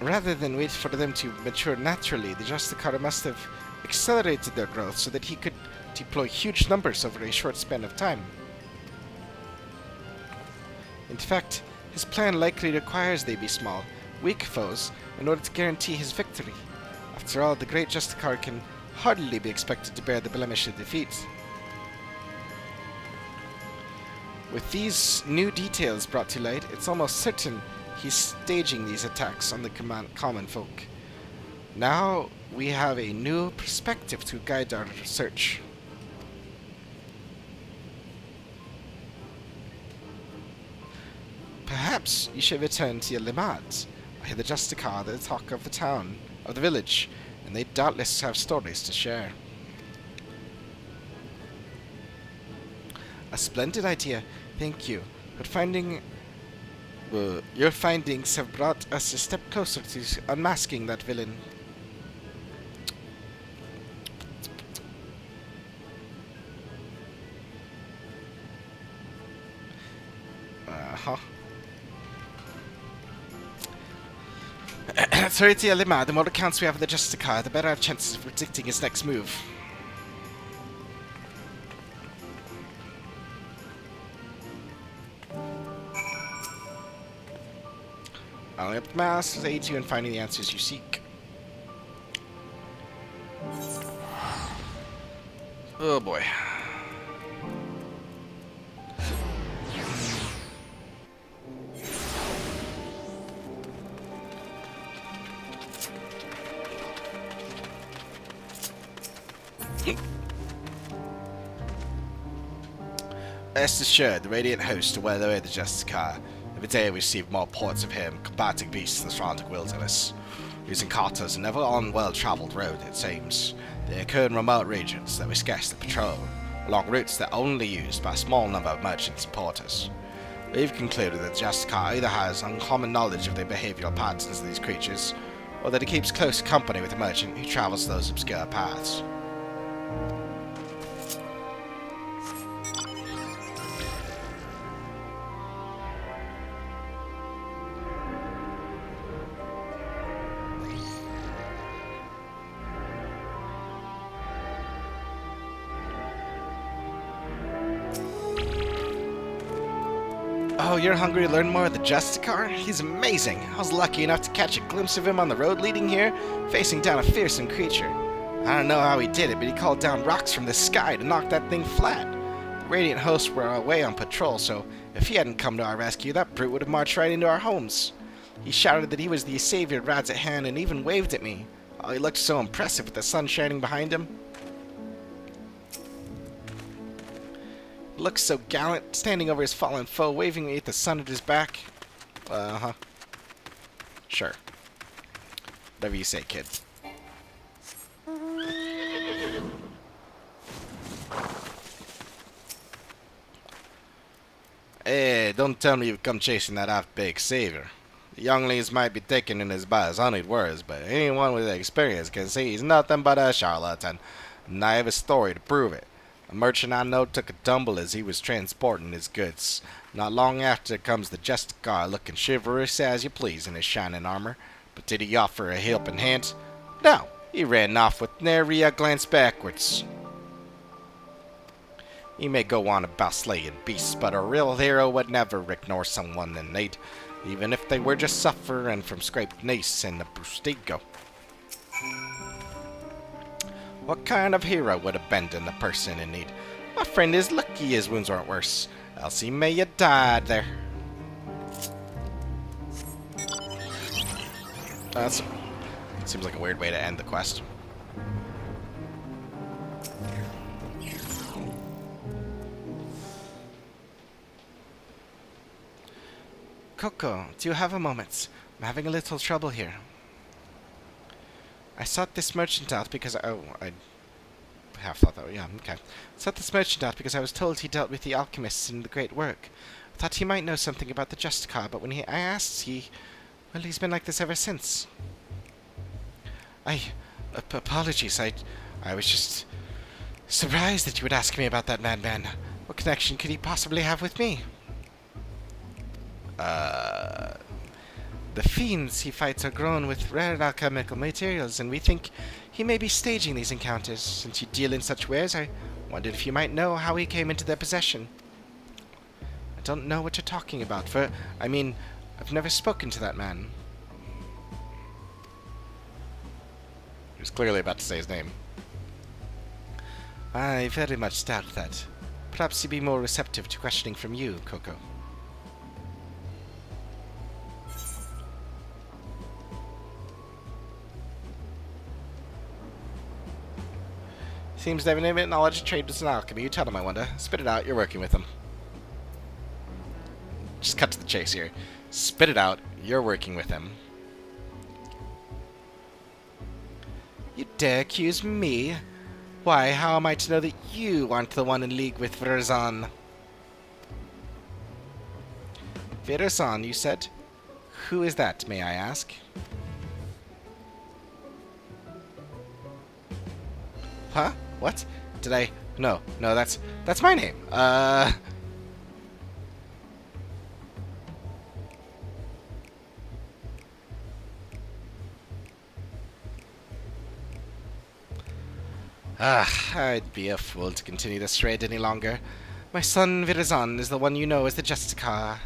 Rather than wait for them to mature naturally, the Justicar must have accelerated their growth so that he could deploy huge numbers over a short span of time. In fact, his plan likely requires they be small, weak foes in order to guarantee his victory. After all, the great Justicar can hardly be expected to bear the blemish of defeat. With these new details brought to light, it's almost certain he's staging these attacks on the common folk. Now we have a new perspective to guide our search. Perhaps you should return to your Limad. I hear the Justicar the talk of the town, of the village, and they doubtless have stories to share. A splendid idea, thank you. But your findings have brought us a step closer to unmasking that villain. Sorry to Lima, the more accounts we have of the Justicar, the better our chances of predicting his next move. I'll help the mouse to aid you in finding the answers you seek. Oh boy. Rest assured, the Radiant host to weather away the Justicar. Every day we receive more reports of him combating beasts in the surrounding wilderness. Using carters and never on well-travelled road, it seems. They occur in remote regions that we scarcely patrol, along routes that are only used by a small number of merchants and porters. We've concluded that Justicar either has uncommon knowledge of the behavioural patterns of these creatures, or that he keeps close company with a merchant who travels those obscure paths. Oh, you're hungry to learn more of the Justicar? He's amazing. I was lucky enough to catch a glimpse of him on the road leading here, facing down a fearsome creature. I don't know how he did it, but he called down rocks from the sky to knock that thing flat. The Radiant hosts were away on patrol, so if he hadn't come to our rescue, that brute would have marched right into our homes. He shouted that he was the savior of Rads at hand and even waved at me. Oh, he looked so impressive with the sun shining behind him. Looks so gallant, standing over his fallen foe, waving me at the sun at his back. Uh-huh. Sure. Whatever you say, kid. Hey, don't tell me you've come chasing that half-baked savior. The younglings might be taken in his by his honeyed words, but anyone with experience can see he's nothing but a charlatan, and I have a story to prove it. A merchant I know took a tumble as he was transporting his goods. Not long after comes the Justicar, looking chivalrous as you please in his shining armor. But did he offer a helping hand? No, he ran off with nary a glance backwards. He may go on about slaying beasts, but a real hero would never ignore someone in need, even if they were just suffering from scraped knees and a bruised ego. What kind of hero would abandon a person in need? My friend is lucky his wounds weren't worse, else he may have died there. That seems like a weird way to end the quest. Coco, do you have a moment? I'm having a little trouble here. I sought this merchant out because I half thought that. Yeah, okay. I sought this merchant out because I was told he dealt with the alchemists in the great work. I thought he might know something about the Justicar, but when I asked, well, he's been like this ever since. Apologies. I was just surprised that you would ask me about that madman. What connection could he possibly have with me? The fiends he fights are grown with rare alchemical materials, and we think he may be staging these encounters. Since you deal in such wares, I wondered if you might know how he came into their possession. I don't know what you're talking about, I've never spoken to that man. He was clearly about to say his name. I very much doubt that. Perhaps he'd be more receptive to questioning from you, Coco. Seems to have an intimate knowledge of trade with an alchemy. You tell him, I wonder. Spit it out, you're working with him. Just cut to the chase here. Spit it out, you're working with him. You dare accuse me? Why, how am I to know that you aren't the one in league with Verazan? Verazan, you said? Who is that, may I ask? Huh? What? Did I... No, that's my name. I'd be a fool to continue this trade any longer. My son Virazan is the one you know as the Justicar.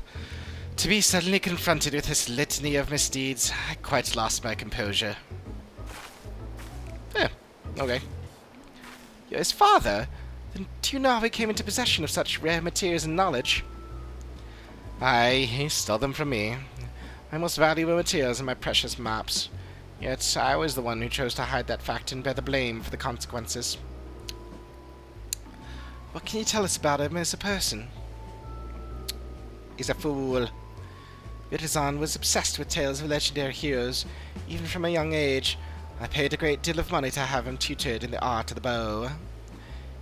To be suddenly confronted with this litany of misdeeds, I quite lost my composure. Okay. You're his father? Then do you know how he came into possession of such rare materials and knowledge? Aye, he stole them from me. My most valuable materials and my precious maps. Yet I was the one who chose to hide that fact and bear the blame for the consequences. What can you tell us about him as a person? He's a fool. Virzon was obsessed with tales of legendary heroes, even from a young age. I paid a great deal of money to have him tutored in the art of the bow.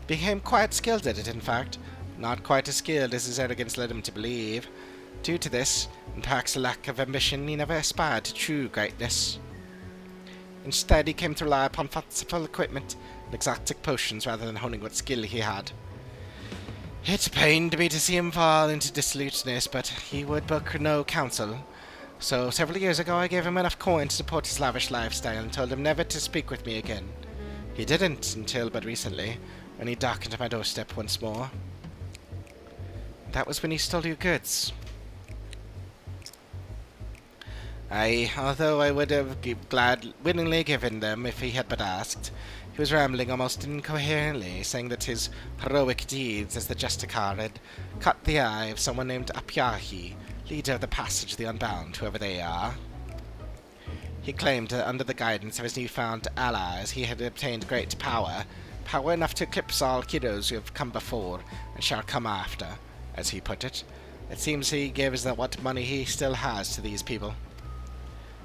He became quite skilled at it, in fact. Not quite as skilled as his arrogance led him to believe. Due to this, and perhaps a lack of ambition, he never aspired to true greatness. Instead, he came to rely upon fanciful equipment and exotic potions rather than honing what skill he had. It pained me to see him fall into dissoluteness, but he would brook no counsel. So, several years ago, I gave him enough coin to support his lavish lifestyle and told him never to speak with me again. He didn't until but recently, when he darkened my doorstep once more. That was when he stole your goods. Although I would have willingly given them if he had but asked, he was rambling almost incoherently, saying that his heroic deeds as the Justicar had caught the eye of someone named Apyahi, leader of the Passage of the Unbound, whoever they are. He claimed that under the guidance of his newfound allies he had obtained great power, power enough to eclipse all heroes who have come before and shall come after, as he put it. It seems he gives what money he still has to these people.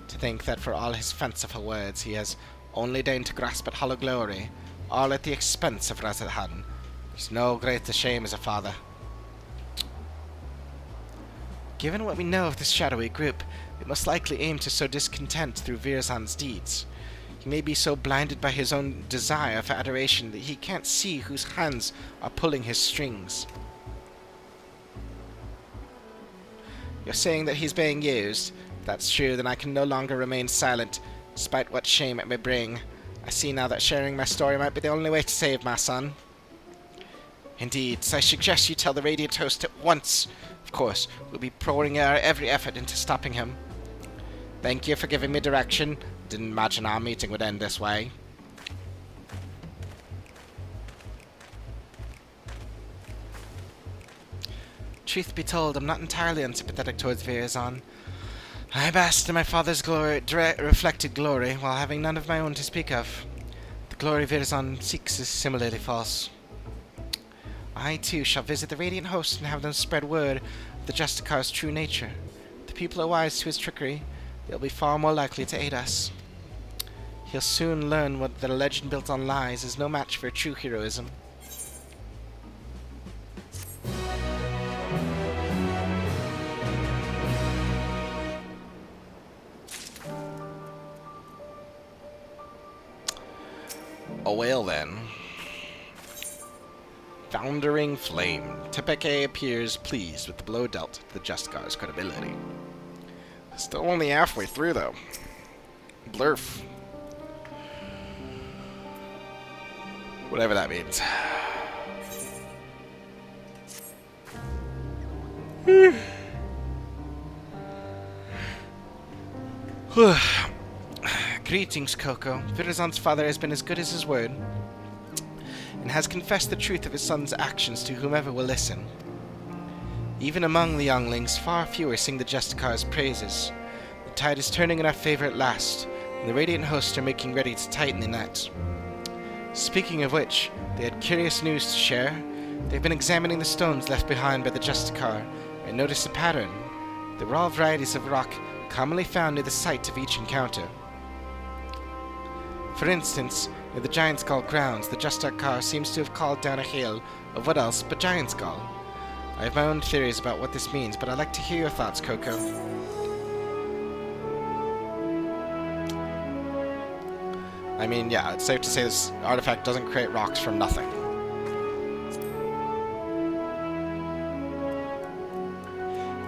To think that for all his fanciful words he has only deigned to grasp at hollow glory, all at the expense of Razathan, is no greater shame as a father. Given what we know of this shadowy group, it must likely aim to sow discontent through Virzon's deeds. He may be so blinded by his own desire for adoration that he can't see whose hands are pulling his strings. You're saying that he's being used? If that's true, then I can no longer remain silent, despite what shame it may bring. I see now that sharing my story might be the only way to save my son. Indeed, so I suggest you tell the Radiant Host at once. Of course, we'll be pouring our every effort into stopping him. Thank you for giving me direction. Didn't imagine our meeting would end this way. Truth be told, I'm not entirely unsympathetic towards Virzon. I basked in my father's reflected glory, while having none of my own to speak of. The glory Virzon seeks is similarly false. I, too, shall visit the Radiant Host and have them spread word of the Justicar's true nature. If the people are wise to his trickery, they'll be far more likely to aid us. He'll soon learn that a legend built on lies is no match for true heroism. Oh, well then. Foundering Flame. Tepeke appears pleased with the blow dealt to the Justicar's credibility. Still only halfway through, though. Blurf. Whatever that means. Greetings, Coco. Virzon's father has been as good as his word, and has confessed the truth of his son's actions to whomever will listen. Even among the younglings, far fewer sing the Justicar's praises. The tide is turning in our favor at last, and the Radiant Host are making ready to tighten the net. Speaking of which, they had curious news to share. They've been examining the stones left behind by the Justicar, and noticed a pattern. They were all varieties of rock commonly found near the site of each encounter. For instance, near the Giant Skull grounds, the Justicar seems to have called down a hail of what else but Giant Skull. I have my own theories about what this means, but I'd like to hear your thoughts, Coco. I mean, yeah, it's safe to say this artifact doesn't create rocks from nothing.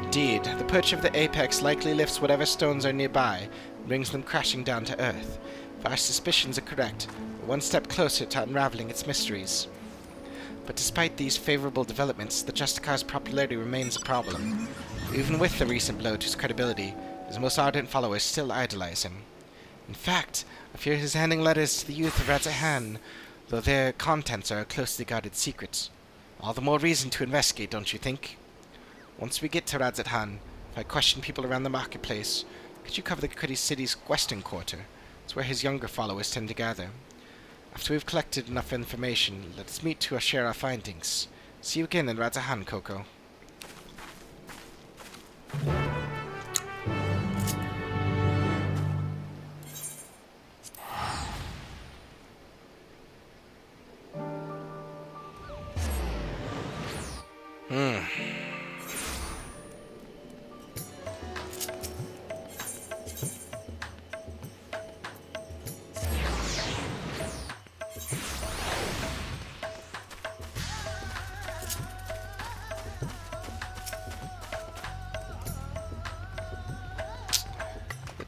Indeed, the perch of the apex likely lifts whatever stones are nearby and brings them crashing down to earth. If our suspicions are correct, we're one step closer to unraveling its mysteries. But despite these favorable developments, the Justicar's popularity remains a problem. Even with the recent blow to his credibility, his most ardent followers still idolize him. In fact, I fear he's handing letters to the youth of Razathan, though their contents are a closely guarded secret. All the more reason to investigate, don't you think? Once we get to Razathan, if I question people around the marketplace, could you cover the city's western quarter? It's where his younger followers tend to gather. After we've collected enough information, let's meet to share our findings. See you again in Radzahan, Coco.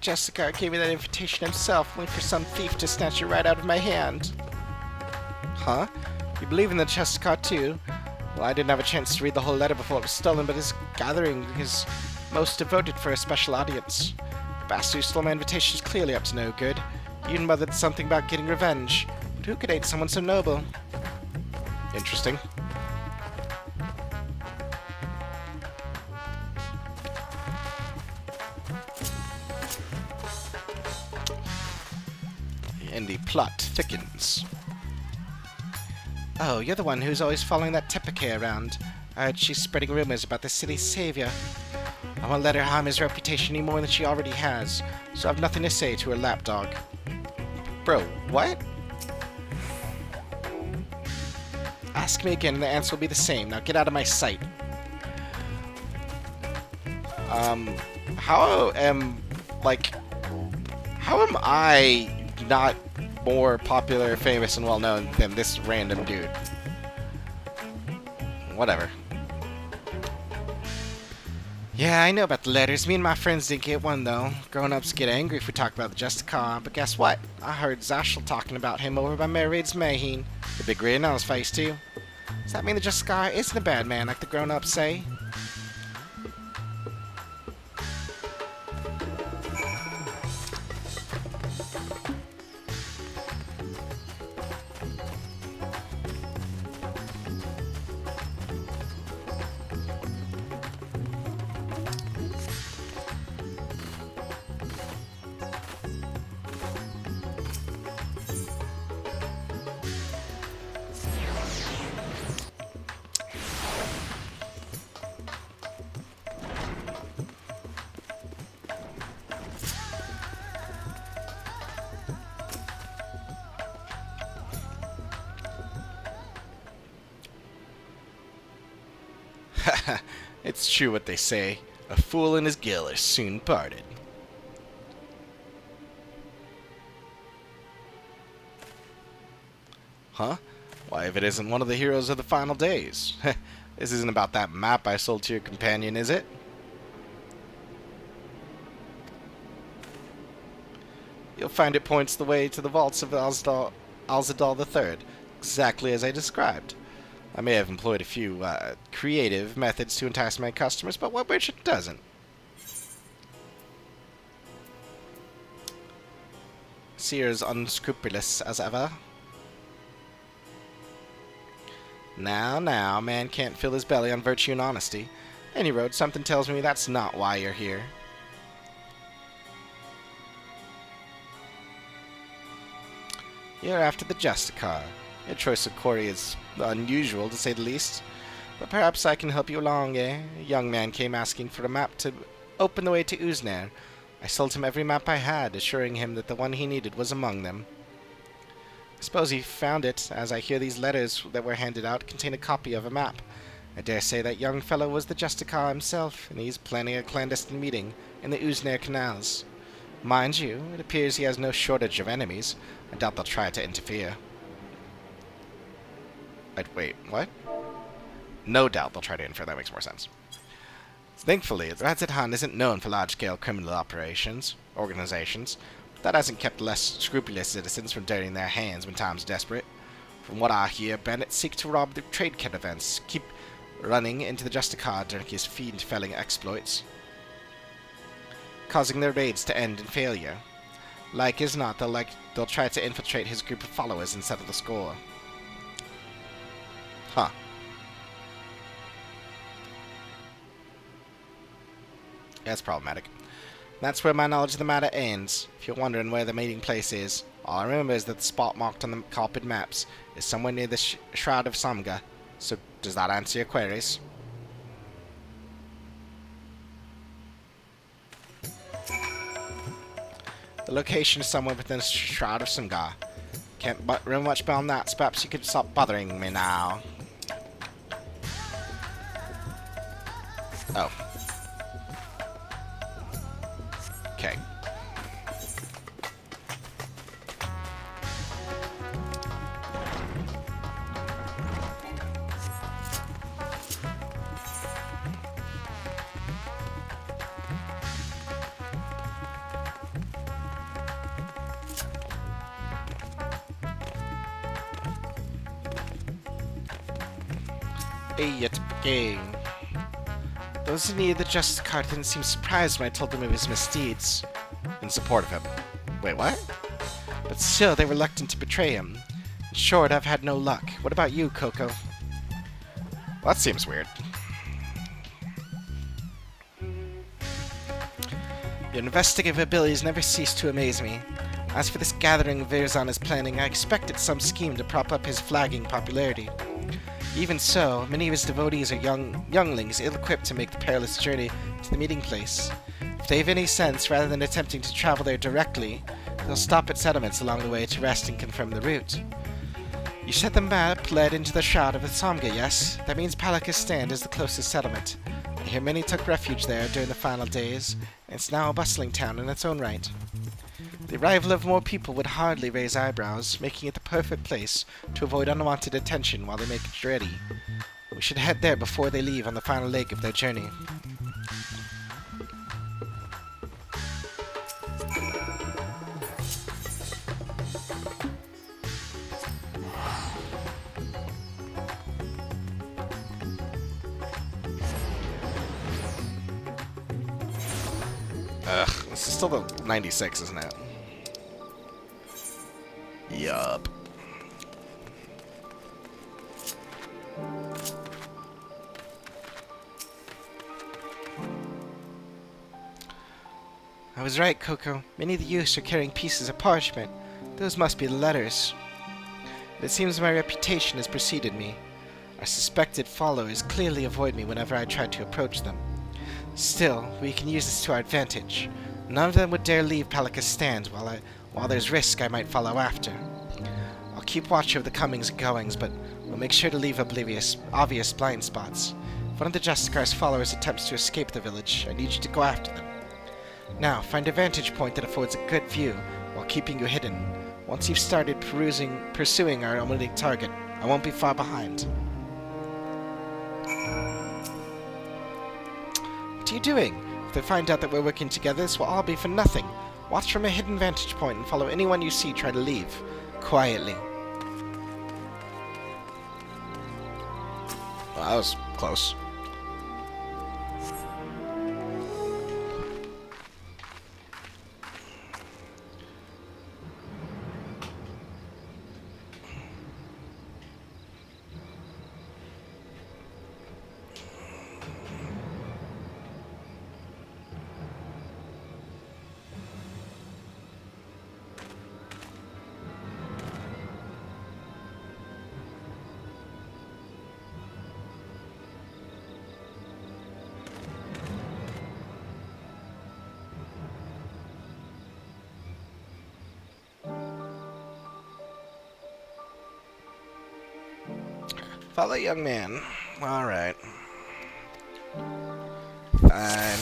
Jessica gave me that invitation himself, waiting for some thief to snatch it right out of my hand. Huh? You believe in the Jessica too? Well, I didn't have a chance to read the whole letter before it was stolen, but his gathering is most devoted for a special audience. The bastard who stole my invitation is clearly up to no good. He even mothered something about getting revenge. But who could hate someone so noble? Interesting. And the plot thickens. Oh, you're the one who's always following that Tepeke around. I heard she's spreading rumors about the city's savior. I won't let her harm his reputation any more than she already has, so I have nothing to say to her lapdog. Bro, what? Ask me again and the answer will be the same. Now get out of my sight. How am I not more popular, famous, and well-known than this random dude? Whatever. Yeah, I know about the letters. Me and my friends didn't get one, though. Grown-ups get angry if we talk about the Justicar, but guess what? I heard Zashel talking about him over by Merraid's Maheen. The big grin on his face, too. Does that mean the Justicar isn't a bad man, like the grown-ups say? It's true what they say. A fool and his gill are soon parted. Huh? Why, if it isn't one of the heroes of the final days. This isn't about that map I sold to your companion, is it? You'll find it points the way to the vaults of Alzadal III, exactly as I described. I may have employed a few creative methods to entice my customers, but what merchant doesn't? Seer's unscrupulous as ever. Now, man can't fill his belly on virtue and honesty. Any road, something tells me that's not why you're here. You're after the Justicar. Your choice of quarry is unusual, to say the least. But perhaps I can help you along, eh? A young man came asking for a map to open the way to Uznair. I sold him every map I had, assuring him that the one he needed was among them. I suppose he found it, as I hear these letters that were handed out contain a copy of a map. I dare say that young fellow was the Justicar himself, and he's planning a clandestine meeting in the Uznair canals. Mind you, it appears he has no shortage of enemies. I doubt they'll try to interfere. Wait, what? No doubt they'll try to interfere. That makes more sense. Thankfully, Radzahan isn't known for large-scale criminal organizations. But that hasn't kept less scrupulous citizens from dirtying their hands when times are desperate. From what I hear, bandits seek to rob the trade caravans, keep running into the Justicar during his fiend-felling exploits, causing their raids to end in failure. Like as not, they'll try to infiltrate his group of followers and settle the score. Huh. That's problematic. That's where my knowledge of the matter ends. If you're wondering where the meeting place is, All I remember is that the spot marked on the copied maps is somewhere near the Shroud of Samga. So, does that answer your queries? The location is somewhere within the Shroud of Samga. Can't remember much beyond that, so perhaps you could stop bothering me now. Oh. Okay. Yet again. Those in need of the Justice Card didn't seem surprised when I told them of his misdeeds. In support of him. Wait, what? But still, they were reluctant to betray him. In short, I've had no luck. What about you, Coco? Well, that seems weird. Your investigative abilities never cease to amaze me. As for this gathering Virzon is planning, I expect it's some scheme to prop up his flagging popularity. Even so, many of his devotees are younglings ill-equipped to make the perilous journey to the meeting place. If they have any sense, rather than attempting to travel there directly, they'll stop at settlements along the way to rest and confirm the route. You said the map led into the Shroud of the Samga, yes? That means Palakistan is the closest settlement. I hear many took refuge there during the final days, and it's now a bustling town in its own right. The arrival of more people would hardly raise eyebrows, making it the perfect place to avoid unwanted attention while they make it ready. We should head there before they leave on the final leg of their journey. Ugh, this is still the 96, isn't it? Yup. I was right, Coco. Many of the youths are carrying pieces of parchment. Those must be the letters. But it seems my reputation has preceded me. Our suspected followers clearly avoid me whenever I try to approach them. Still, we can use this to our advantage. None of them would dare leave Palakistan while there's risk I might follow after. I'll keep watch over the comings and goings, but we'll make sure to leave obvious blind spots. If one of the Justicar's followers attempts to escape the village, I need you to go after them. Now, find a vantage point that affords a good view while keeping you hidden. Once you've started pursuing our unwitting target, I won't be far behind. What are you doing? If they find out that we're working together, this will all be for nothing. Watch from a hidden vantage point and follow anyone you see try to leave. Quietly. Well, that was close. Follow, young man. Alright. Fine.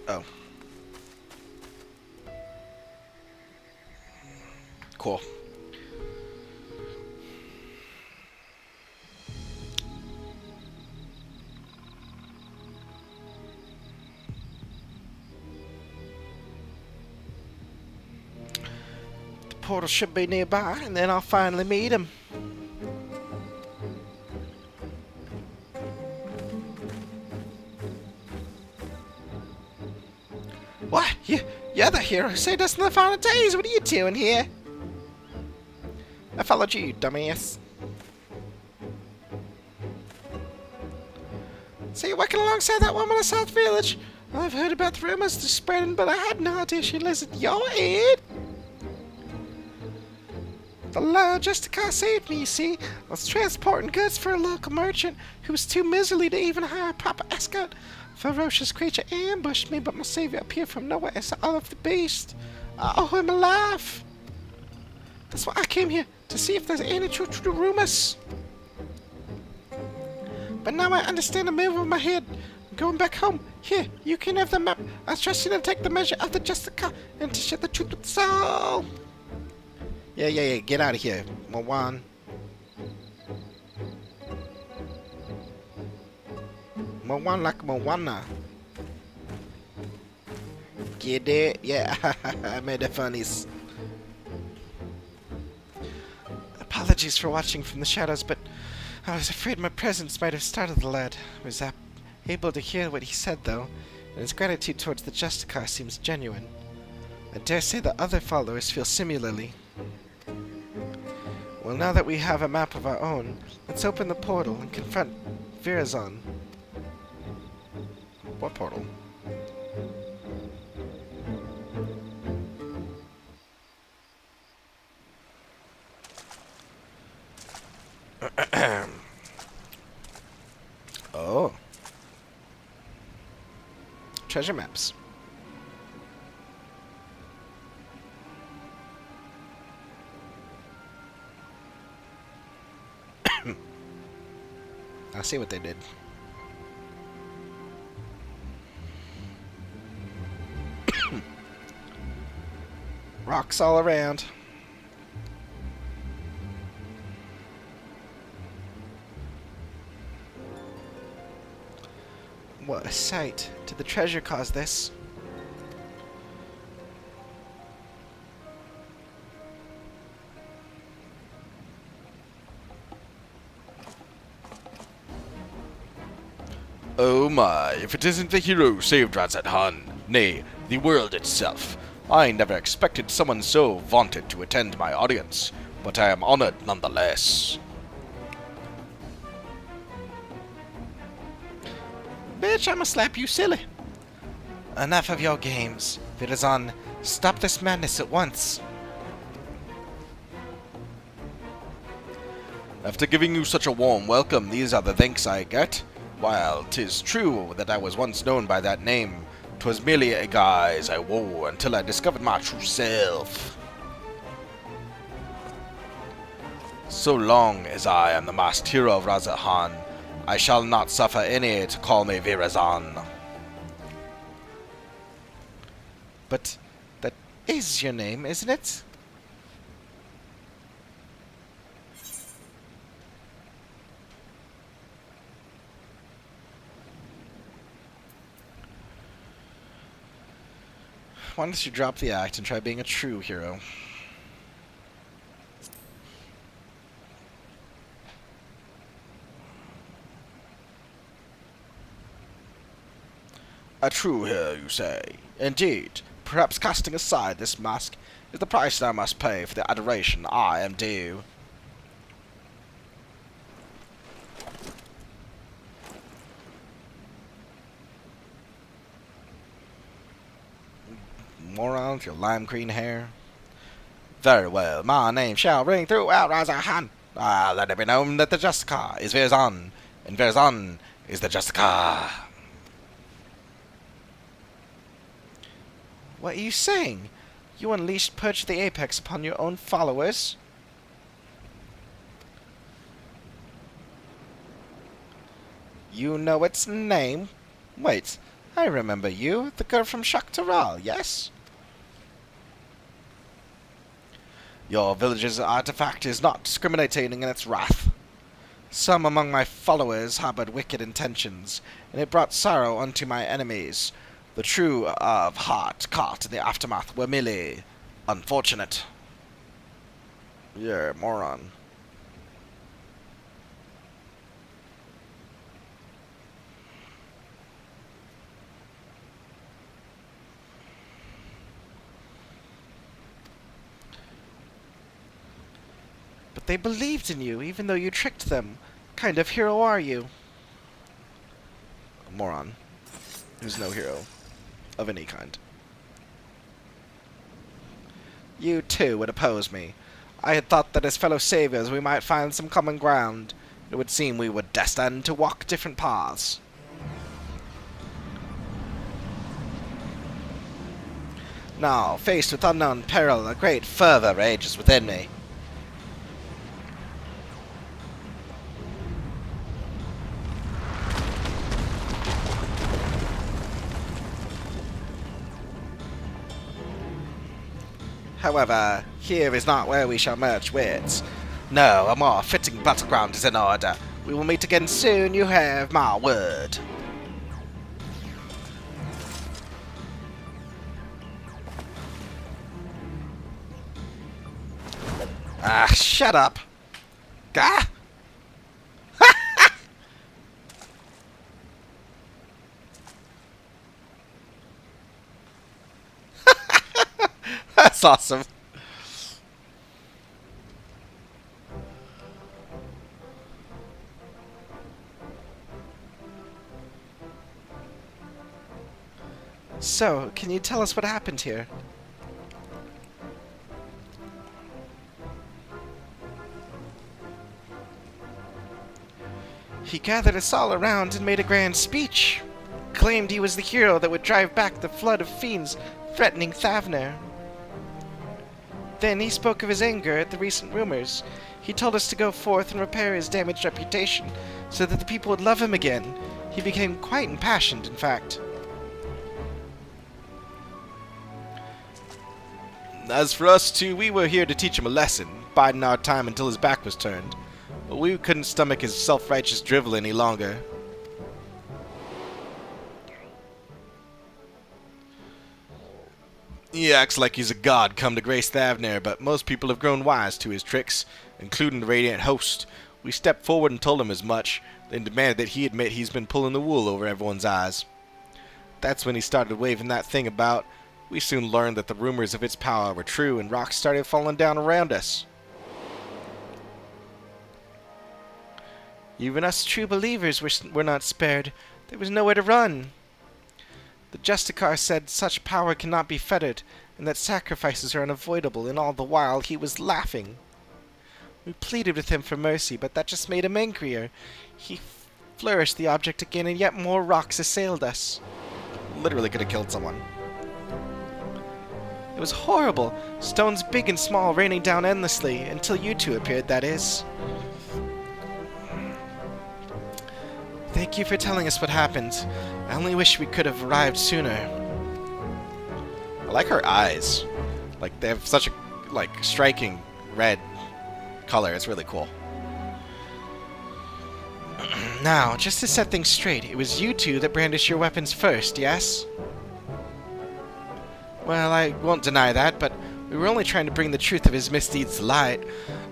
Oh. Cool. The portal should be nearby, and then I'll finally meet him. What? You're the hero who saved us in the final days. What are you doing here? I followed you, dumbass. So you're working alongside that woman in South Village? I've heard about the rumors they're spreading, but I had no idea she lives in your head. The Logistica saved me, you see. I was transporting goods for a local merchant who was too miserly to even hire a proper escort. A ferocious creature ambushed me, but my savior appeared from nowhere as the eye of the beast. I owe him a life. That's why I came here, to see if there's any truth to the rumors. But now I understand the move of my head. I'm going back home. Here, you can have the map. I trust you to take the measure of the Justica and to share the truth with us all. Yeah. Get out of here, Mowan. Mowan like Moana. Get it? Yeah, I made the funnies. Apologies for watching from the shadows, but I was afraid my presence might have startled the lad. I was able to hear what he said, though, and his gratitude towards the Justicar seems genuine. I dare say the other followers feel similarly. Well, now that we have a map of our own, let's open the portal and confront Virazon. What portal? Oh. Treasure maps. I see what they did. Rocks all around. What a sight. Did the treasure cause this? Oh my, if it isn't the hero who saved Razadhan, nay, the world itself. I never expected someone so vaunted to attend my audience, but I am honored nonetheless. Bitch, I'ma slap you silly. Enough of your games. Virazon, stop this madness at once. After giving you such a warm welcome, these are the thanks I get. While 'tis true that I was once known by that name, 'twas merely a guise I wore until I discovered my true self. So long as I am the masked hero of Razadhan, I shall not suffer any to call me Virazon. But that is your name, isn't it? Why don't you drop the act and try being a true hero? A true hero, you say? Indeed. Perhaps casting aside this mask is the price I must pay for the adoration I am due. Moron with your lime green hair. Very well, my name shall ring throughout Razadhan. Let it be known that the Justicar is Virazon, and Virazon is the Justicar. What are you saying? You unleashed Purge the Apex upon your own followers? You know its name? Wait, I remember you, the girl from Shaktaral, yes? Your village's artifact is not discriminating in its wrath. Some among my followers harbored wicked intentions, and it brought sorrow unto my enemies. The true of heart caught in the aftermath were merely unfortunate. You're a moron. But they believed in you, even though you tricked them. What kind of hero are you? A moron. Who's no hero. Of any kind. You, too, would oppose me. I had thought that as fellow saviors we might find some common ground. It would seem we were destined to walk different paths. Now, faced with unknown peril, a great fervor rages within me. However, here is not where we shall merge wits. No, a more fitting battleground is in order. We will meet again soon, you have my word. Ah, shut up. Gah! That's awesome. So, can you tell us what happened here? He gathered us all around and made a grand speech. Claimed he was the hero that would drive back the flood of fiends threatening Thavner. Then he spoke of his anger at the recent rumors. He told us to go forth and repair his damaged reputation so that the people would love him again. He became quite impassioned, in fact. As for us two, we were here to teach him a lesson, biding our time until his back was turned. But we couldn't stomach his self-righteous drivel any longer. He acts like he's a god come to grace Thavner, but most people have grown wise to his tricks, including the Radiant Host. We stepped forward and told him as much, then demanded that he admit he's been pulling the wool over everyone's eyes. That's when he started waving that thing about. We soon learned that the rumors of its power were true, and rocks started falling down around us. Even us true believers were not spared. There was nowhere to run. The Justicar said such power cannot be fettered, and that sacrifices are unavoidable, and all the while he was laughing. We pleaded with him for mercy, but that just made him angrier. He flourished the object again, and yet more rocks assailed us. Literally could have killed someone. It was horrible. Stones big and small raining down endlessly, until you two appeared, that is. Thank you for telling us what happened. I only wish we could have arrived sooner. I like her eyes. Like, they have such a, striking red color. It's really cool. Now, just to set things straight, it was you two that brandished your weapons first, yes? Well, I won't deny that, but we were only trying to bring the truth of his misdeeds to light,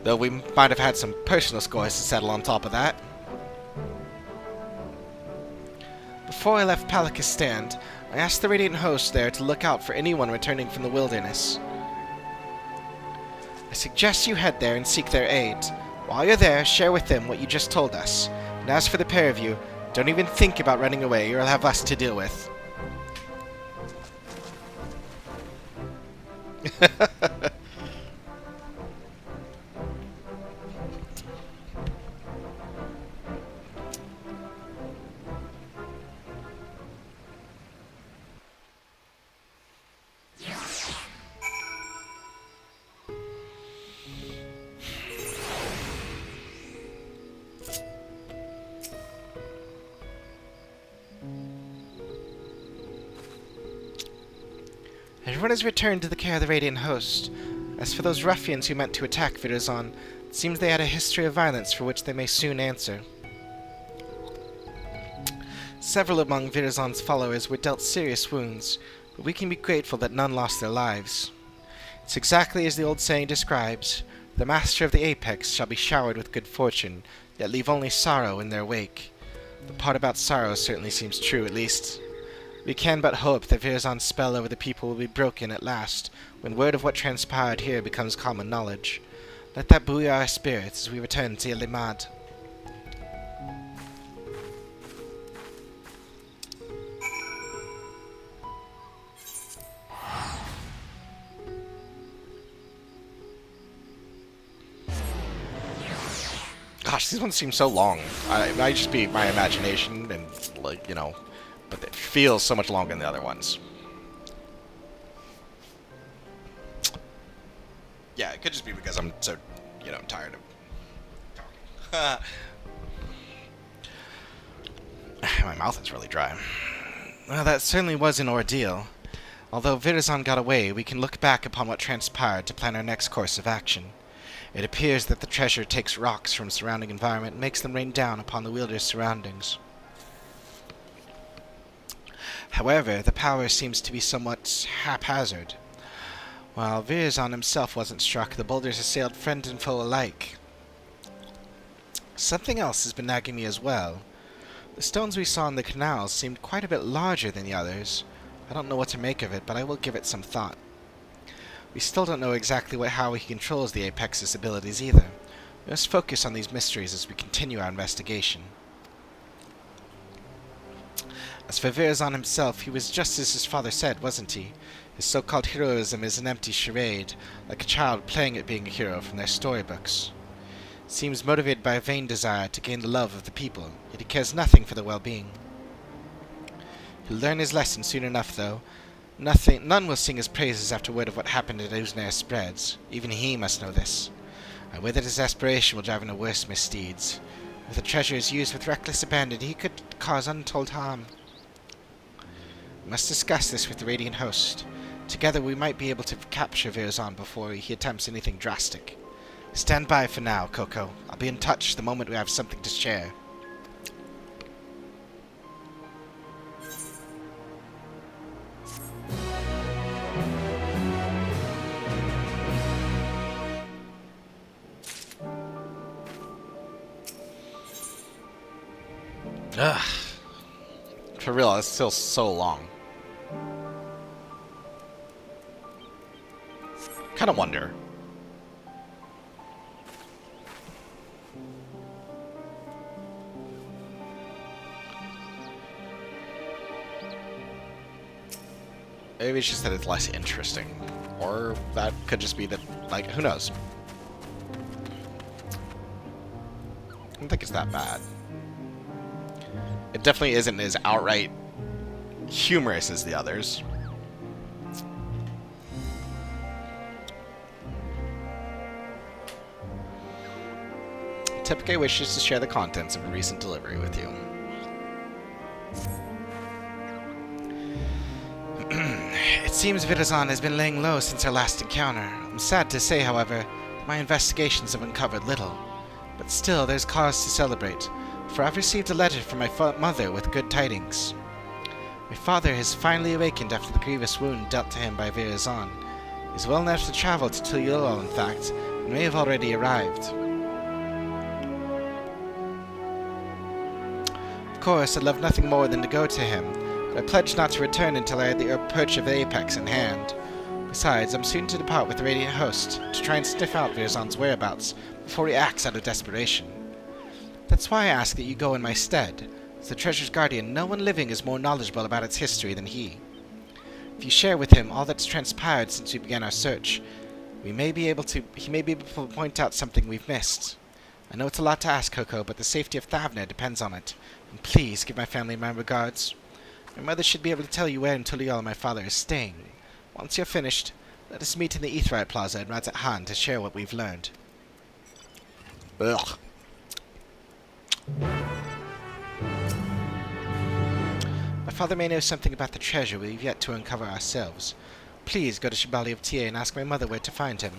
though we might have had some personal scores to settle on top of that. Before I left Palika's stand, I asked the Radiant Host there to look out for anyone returning from the wilderness. I suggest you head there and seek their aid. While you're there, share with them what you just told us. And as for the pair of you, don't even think about running away, or you'll have us to deal with. Everyone has returned to the care of the Radiant Host. As for those ruffians who meant to attack Virazon, it seems they had a history of violence for which they may soon answer. Several among Virazon's followers were dealt serious wounds, but we can be grateful that none lost their lives. It's exactly as the old saying describes: the master of the Apex shall be showered with good fortune, yet leave only sorrow in their wake. The part about sorrow certainly seems true, at least. We can but hope that Virazon's spell over the people will be broken at last, when word of what transpired here becomes common knowledge. Let that buoy our spirits as we return to Ilimad. Gosh, these ones seem so long. It might just be my imagination and, like, you know, but it feels so much longer than the other ones. Yeah, it could just be because I'm so, you know, tired of talking. My mouth is really dry. Well, that certainly was an ordeal. Although Virazon got away, we can look back upon what transpired to plan our next course of action. It appears that the treasure takes rocks from surrounding environment and makes them rain down upon the wielder's surroundings. However, the power seems to be somewhat haphazard. While Virazon himself wasn't struck, the boulders assailed friend and foe alike. Something else has been nagging me as well. The stones we saw in the canals seemed quite a bit larger than the others. I don't know what to make of it, but I will give it some thought. We still don't know exactly how he controls the Apex's abilities either. We must focus on these mysteries as we continue our investigation. As for Virazon himself, he was just as his father said, wasn't he? His so-called heroism is an empty charade, like a child playing at being a hero from their storybooks. Seems motivated by a vain desire to gain the love of the people, yet he cares nothing for their well-being. He'll learn his lesson soon enough, though. None will sing his praises after word of what happened at Uznair spreads. Even he must know this. I wear that his desperation will drive him to worse misdeeds. If the treasure is used with reckless abandon, he could cause untold harm. We must discuss this with the Radiant Host. Together we might be able to capture Virazon before he attempts anything drastic. Stand by for now, Coco. I'll be in touch the moment we have something to share. Ugh. For real, it's still so long. Kind of wonder. Maybe it's just that it's less interesting. Or that could just be that, like, who knows? I don't think it's that bad. It definitely isn't as outright humorous as the others. Typically wishes to share the contents of a recent delivery with you. It seems Virazon has been laying low since our last encounter. I'm sad to say, however, that my investigations have uncovered little. But still, there's cause to celebrate, for I've received a letter from my mother with good tidings. My father has finally awakened after the grievous wound dealt to him by Virazon. He's well enough to travel to Tuliol, in fact, and may have already arrived. Of course, I'd love nothing more than to go to him, but I pledged not to return until I had the approach of the Apex in hand. Besides, I'm soon to depart with the Radiant Host, to try and sniff out Virazon's whereabouts before he acts out of desperation. That's why I ask that you go in my stead. As the treasure's guardian, no one living is more knowledgeable about its history than he. If you share with him all that's transpired since we began our search, he may be able to point out something we've missed. I know it's a lot to ask, Coco, but the safety of Thavner depends on it. And please give my family my regards. My mother should be able to tell you where in Tuliol my father is staying. Once you're finished, let us meet in the Aetheryte Plaza in Radzat Han to share what we've learned. Ugh. My father may know something about the treasure we've yet to uncover ourselves. Please go to Shibali of TA and ask my mother where to find him.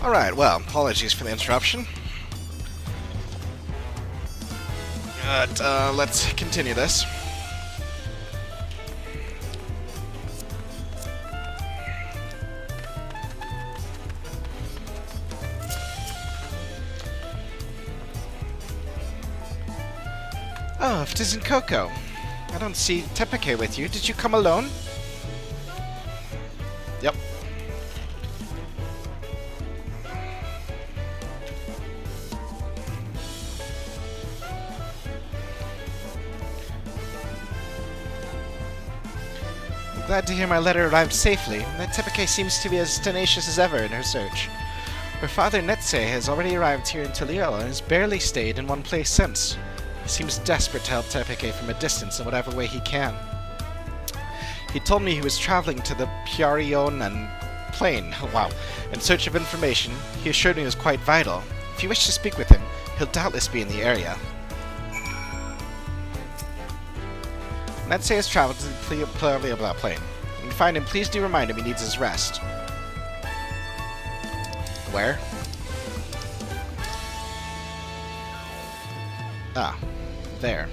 Alright, well, apologies for the interruption. But, let's continue this. Oh, if it isn't Coco. I don't see Tepeke with you. Did you come alone? Yep. I'm glad to hear my letter arrived safely. That Tepeke seems to be as tenacious as ever in her search. Her father Netse has already arrived here in Taliel and has barely stayed in one place since. He seems desperate to help Tepeke from a distance in whatever way he can. He told me he was traveling to the Pyarionan plain, wow, in search of information. He assured me it was quite vital. If you wish to speak with him, he'll doubtless be in the area. Netse has traveled to the Pyarionan plain. When you find him, please do remind him he needs his rest. Where? Ah, there.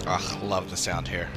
Ugh, love the sound here.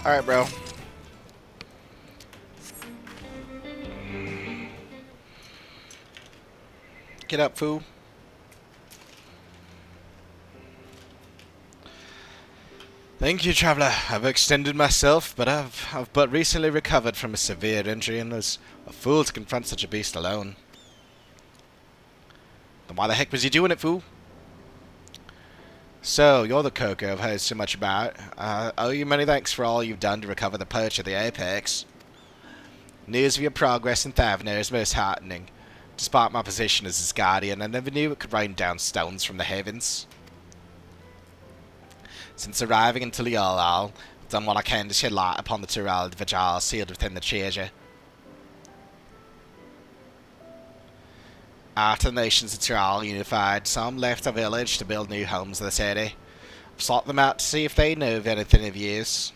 Alright, bro. Get up, fool. Thank you, traveler. I've extended myself, but I've but recently recovered from a severe injury and was a fool to confront such a beast alone. Then why the heck was you doing it, fool? So, you're the Coco I've heard so much about. I owe you many thanks for all you've done to recover the perch of the Apex. News of your progress in Thavner is most heartening. Despite my position as his guardian, I never knew it could rain down stones from the heavens. Since arriving in Taliel, I've done what I can to shed light upon the Tural Vajal sealed within the treasure. After the nations of Tural unified, some left the village to build new homes in the city. I've sought them out to see if they know of anything of use.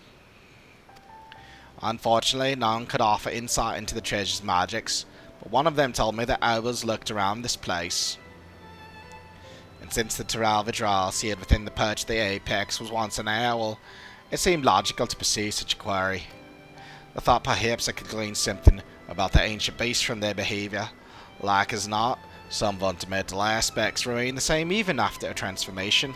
Unfortunately, none could offer insight into the treasure's magics, but one of them told me that owls lurked around this place. And since the Tural Vajal sealed within the perch of the Apex was once an owl, it seemed logical to pursue such a query. I thought perhaps I could glean something about the ancient beasts from their behaviour. Like as not, some fundamental aspects remain the same even after a transformation.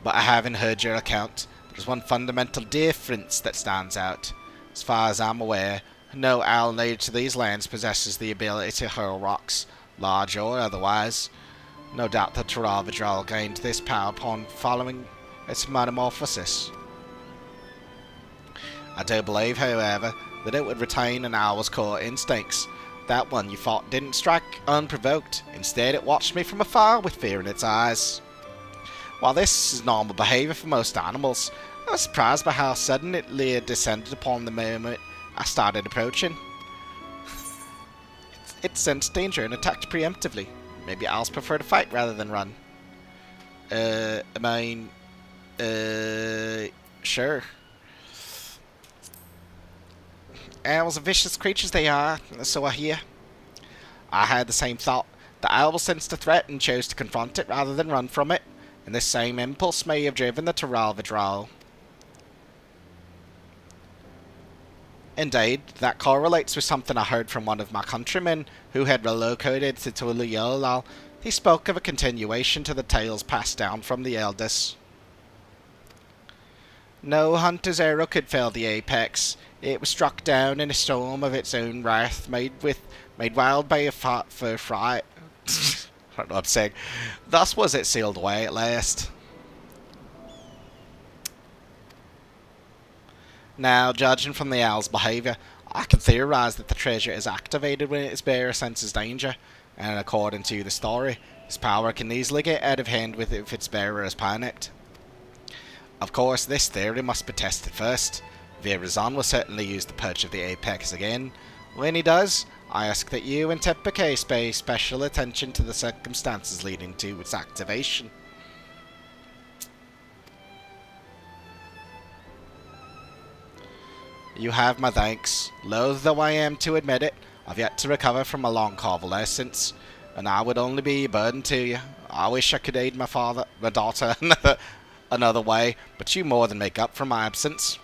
But I haven't heard your account. There's one fundamental difference that stands out. As far as I'm aware, no owl native to these lands possesses the ability to hurl rocks, large or otherwise. No doubt the Tural Vajal gained this power upon following its metamorphosis. I do believe, however, that it would retain an owl's core instincts. That one you fought didn't strike unprovoked. Instead, it watched me from afar with fear in its eyes. While this is normal behaviour for most animals, I was surprised by how suddenly it descended upon the moment I started approaching. It sensed danger and attacked preemptively. Maybe owls prefer to fight rather than run. Sure. Owls are vicious creatures they are, so I hear. I had the same thought. The owl sensed a threat and chose to confront it rather than run from it, and this same impulse may have driven the Dawntrail withdrawal. Indeed, that correlates with something I heard from one of my countrymen who had relocated to Tuluyolal. He spoke of a continuation to the tales passed down from the elders. No hunter's arrow could fell the apex. It was struck down in a storm of its own wrath, made wild by a for fright. I don't know what I'm saying. Thus was it sealed away at last. Now, judging from the owl's behaviour, I can theorise that the treasure is activated when its bearer senses danger, and according to the story, its power can easily get out of hand with if its bearer is panicked. Of course, this theory must be tested first. Virazon will certainly use the Perch of the Apex again. When he does, I ask that you and Tepake pay special attention to the circumstances leading to its activation. You have my thanks. Loath though I am to admit it, I've yet to recover from a long convalescence, and I would only be a burden to you. I wish I could aid my daughter another way, but you more than make up for my absence.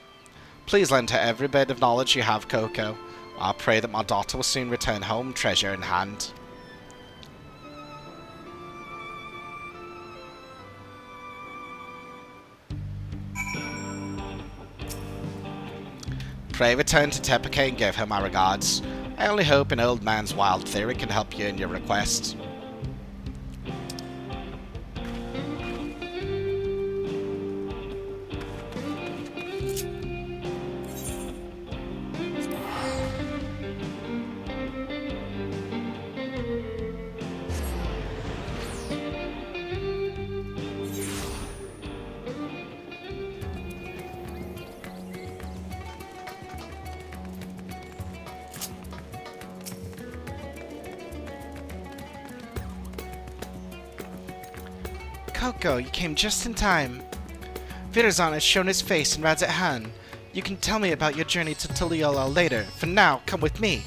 Please lend her every bit of knowledge you have, Coco. I pray that my daughter will soon return home, treasure in hand. Pray return to Tepake and give her my regards. I only hope an old man's wild theory can help you in your request. Coco, you came just in time. Virazon has shown his face in Radzat Han. You can tell me about your journey to Tuluyolal later. For now, come with me.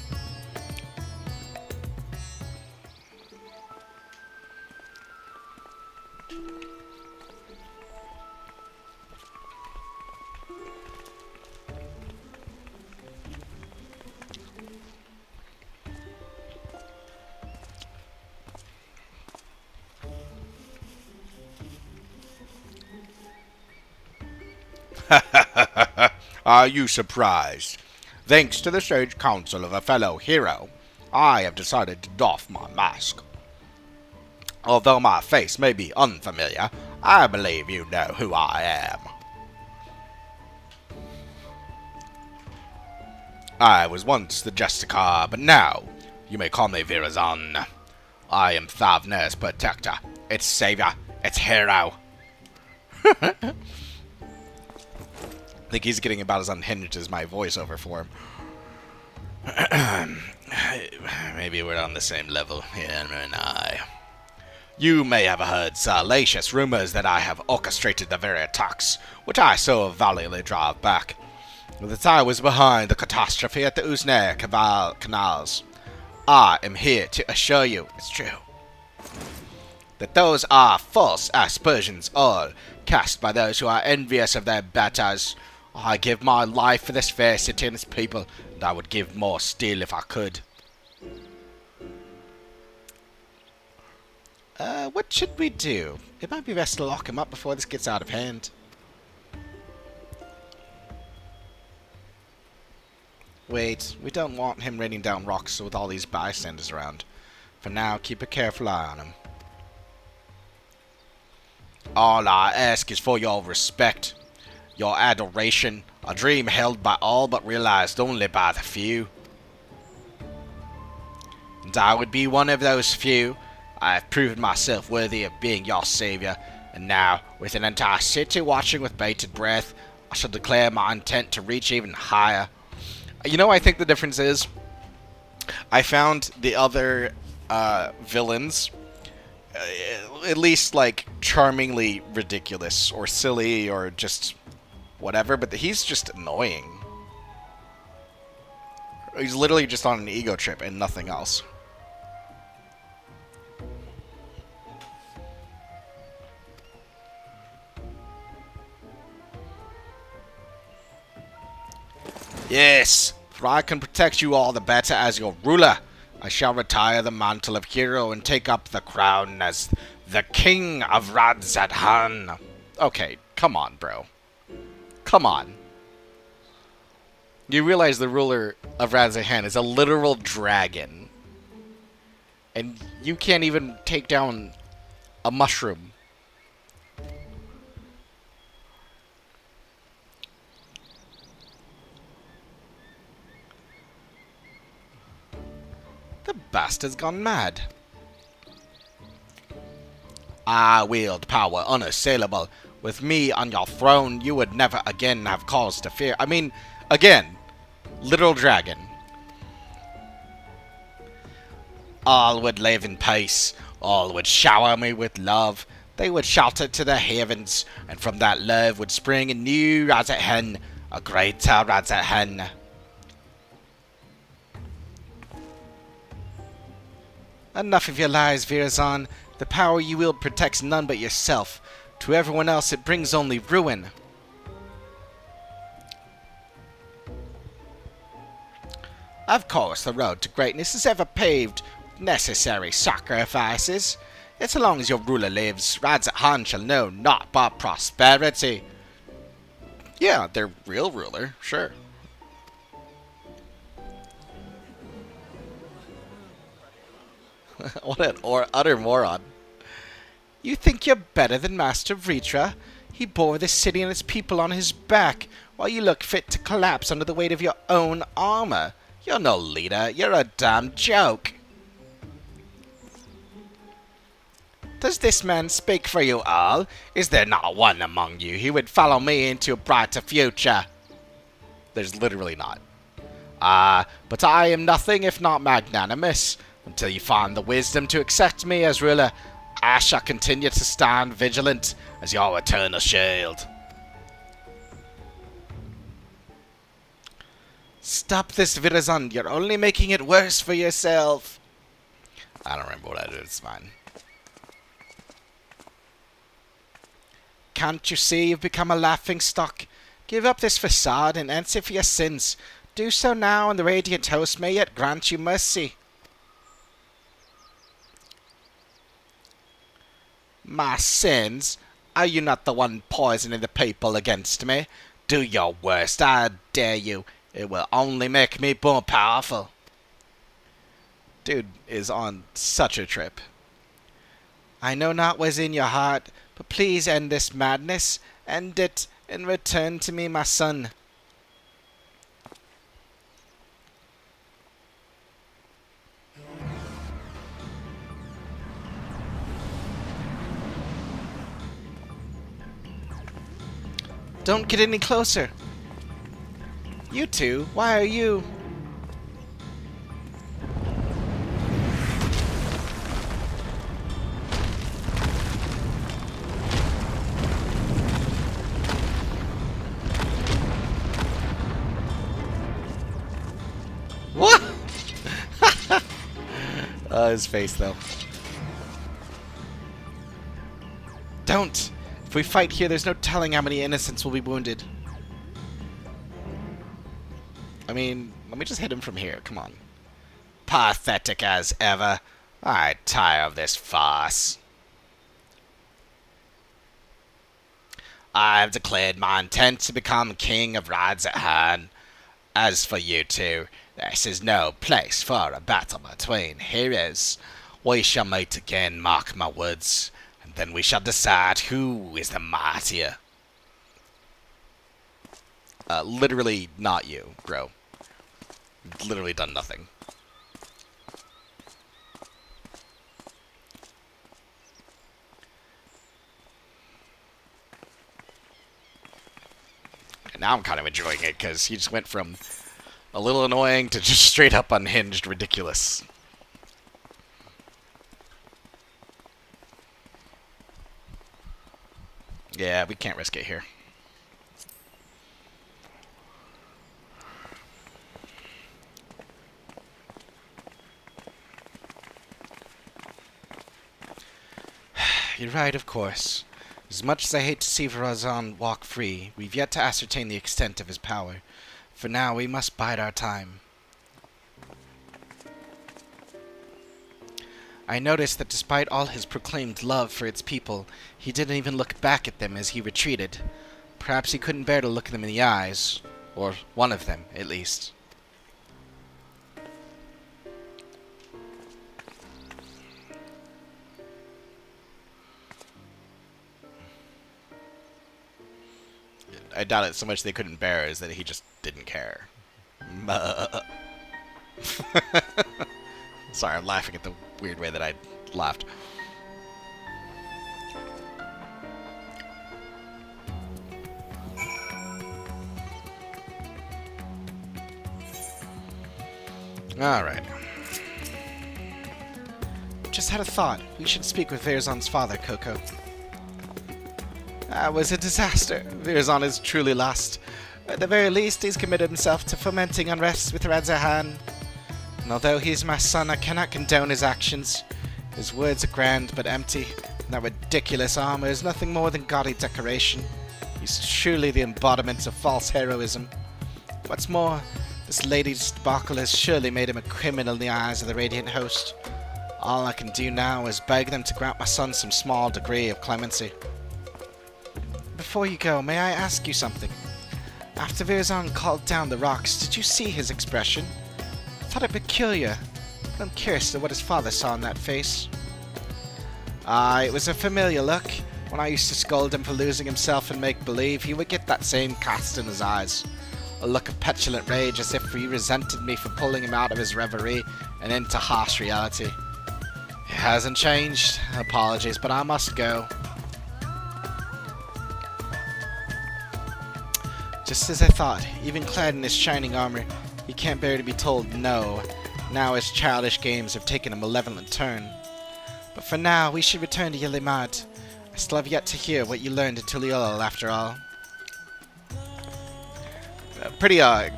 Are you surprised? Thanks to the sage counsel of a fellow hero, I have decided to doff my mask. Although my face may be unfamiliar, I believe you know who I am. I was once the Justicar, but now you may call me Virazon. I am Thavner's protector, its savior, its hero. I think he's getting about as unhinged as my voiceover for him. Maybe we're on the same level, him and I. You may have heard salacious rumors that I have orchestrated the very attacks which I so valiantly drive back. That I was behind the catastrophe at the Uznair canals. I am here to assure you it's true. That those are false aspersions, all cast by those who are envious of their betters. I give my life for this fair city and its people, and I would give more still if I could. What should we do? It might be best to lock him up before this gets out of hand. Wait, we don't want him raining down rocks with all these bystanders around. For now, keep a careful eye on him. All I ask is for your respect, your adoration, a dream held by all but realized only by the few. And I would be one of those few. I have proven myself worthy of being your savior, and now, with an entire city watching with bated breath, I shall declare my intent to reach even higher. You know, I think the difference is, I found the other villains at least like charmingly ridiculous or silly or just whatever, but he's just annoying. He's literally just on an ego trip and nothing else. Yes, for I can protect you all the better as your ruler. I shall retire the mantle of hero and take up the crown as the king of Radzadhan. Okay, come on, bro. Come on. You realize the ruler of Radzadhan is a literal dragon. And you can't even take down a mushroom. The bastard's gone mad. I wield power unassailable. With me on your throne, you would never again have cause to fear. I mean, again, literal dragon. All would live in peace. All would shower me with love. They would shout it to the heavens, and from that love would spring a new Radzadhan, a greater Radzadhan. Enough of your lies, Virazon. The power you wield protects none but yourself. To everyone else, it brings only ruin. Of course, the road to greatness is ever paved with necessary sacrifices. Yet so long as your ruler lives, Radzadhan shall know naught but prosperity. Yeah, their real ruler, sure. What an utter moron. You think you're better than Master Vritra? He bore this city and its people on his back, while you look fit to collapse under the weight of your own armor. You're no leader, you're a damn joke. Does this man speak for you all? Is there not one among you who would follow me into a brighter future? There's literally not. But I am nothing if not magnanimous. Until you find the wisdom to accept me as ruler, I shall continue to stand vigilant as your eternal shield. Stop this, Virazon. You're only making it worse for yourself. I don't remember what I did. It's fine. Can't you see you've become a laughingstock? Give up this facade and answer for your sins. Do so now, and the Radiant Host may yet grant you mercy. My sins? Are you not the one poisoning the people against me? Do your worst, I dare you. It will only make me more powerful. Dude is on such a trip. I know not what's in your heart, but please end this madness. End it, and return to me, my son. Don't get any closer. You two, why are you... What? Oh, his face, though. Don't! If we fight here, there's no telling how many innocents will be wounded. I mean, let me just hit him from here. Come on. Pathetic as ever. I tire of this farce. I have declared my intent to become king of Radzadhan. As for you two, this is no place for a battle between heroes. We shall meet again, mark my words. Then we shall decide who is the mightier. Literally not you, bro. Literally done nothing. And now I'm kind of enjoying it, because he just went from a little annoying to just straight up unhinged ridiculous. Yeah, we can't risk it here. You're right, of course. As much as I hate to see Verazon walk free, we've yet to ascertain the extent of his power. For now, we must bide our time. I noticed that despite all his proclaimed love for its people, he didn't even look back at them as he retreated. Perhaps he couldn't bear to look them in the eyes. Or one of them, at least. I doubt it so much they couldn't bear is that he just didn't care. Sorry, I'm laughing at the weird way that I laughed. Alright. Just had a thought. We should speak with Verazon's father, Coco. That was a disaster. Verazon is truly lost. At the very least, he's committed himself to fomenting unrest with Radzahan. And although he's my son, I cannot condone his actions. His words are grand but empty, and that ridiculous armor is nothing more than gaudy decoration. He's truly the embodiment of false heroism. What's more, this lady's debacle has surely made him a criminal in the eyes of the Radiant Host. All I can do now is beg them to grant my son some small degree of clemency. Before you go, may I ask you something? After Verazon called down the rocks, did you see his expression? I thought it peculiar, but I'm curious to what his father saw in that face. It was a familiar look. When I used to scold him for losing himself in make-believe, he would get that same cast in his eyes. A look of petulant rage as if he resented me for pulling him out of his reverie and into harsh reality. It hasn't changed. Apologies, but I must go. Just as I thought, even clad in his shining armor, he can't bear to be told no. Now his childish games have taken a malevolent turn. But for now, we should return to Yelimad. I still have yet to hear what you learned at Tuliol, after all. I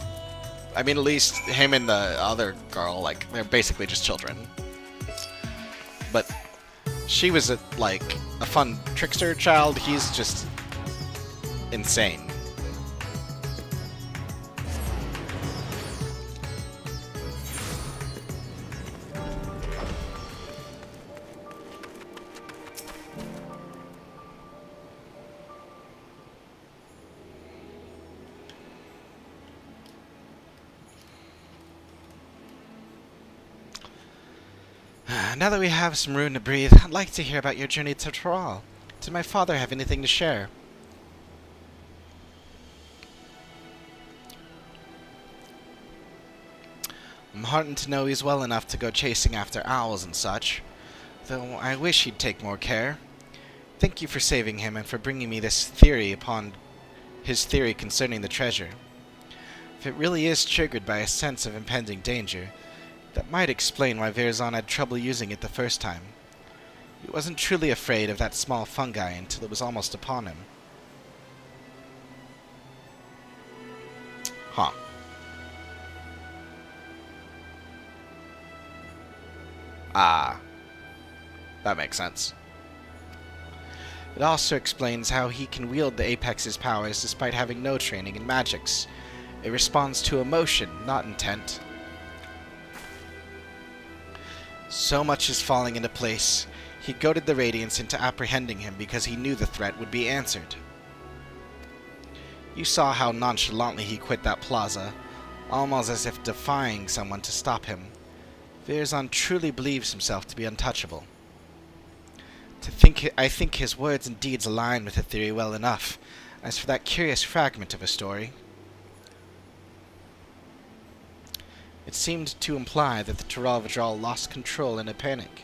mean, at least him and the other girl, like, they're basically just children. But she was, a fun trickster child. He's just insane. Now that we have some room to breathe, I'd like to hear about your journey to Toral. Did my father have anything to share? I'm heartened to know he's well enough to go chasing after owls and such, though I wish he'd take more care. Thank you for saving him and for bringing me this theory upon his theory concerning the treasure. If it really is triggered by a sense of impending danger, that might explain why Verazon had trouble using it the first time. He wasn't truly afraid of that small fungi until it was almost upon him. Huh. Ah. That makes sense. It also explains how he can wield the Apex's powers despite having no training in magics. It responds to emotion, not intent. So much is falling into place. He goaded the Radiants into apprehending him because he knew the threat would be answered. You saw how nonchalantly he quit that plaza, almost as if defying someone to stop him. Verazon truly believes himself to be untouchable. I think his words and deeds align with the theory well enough. As for that curious fragment of a story, it seemed to imply that the Taral lost control in a panic.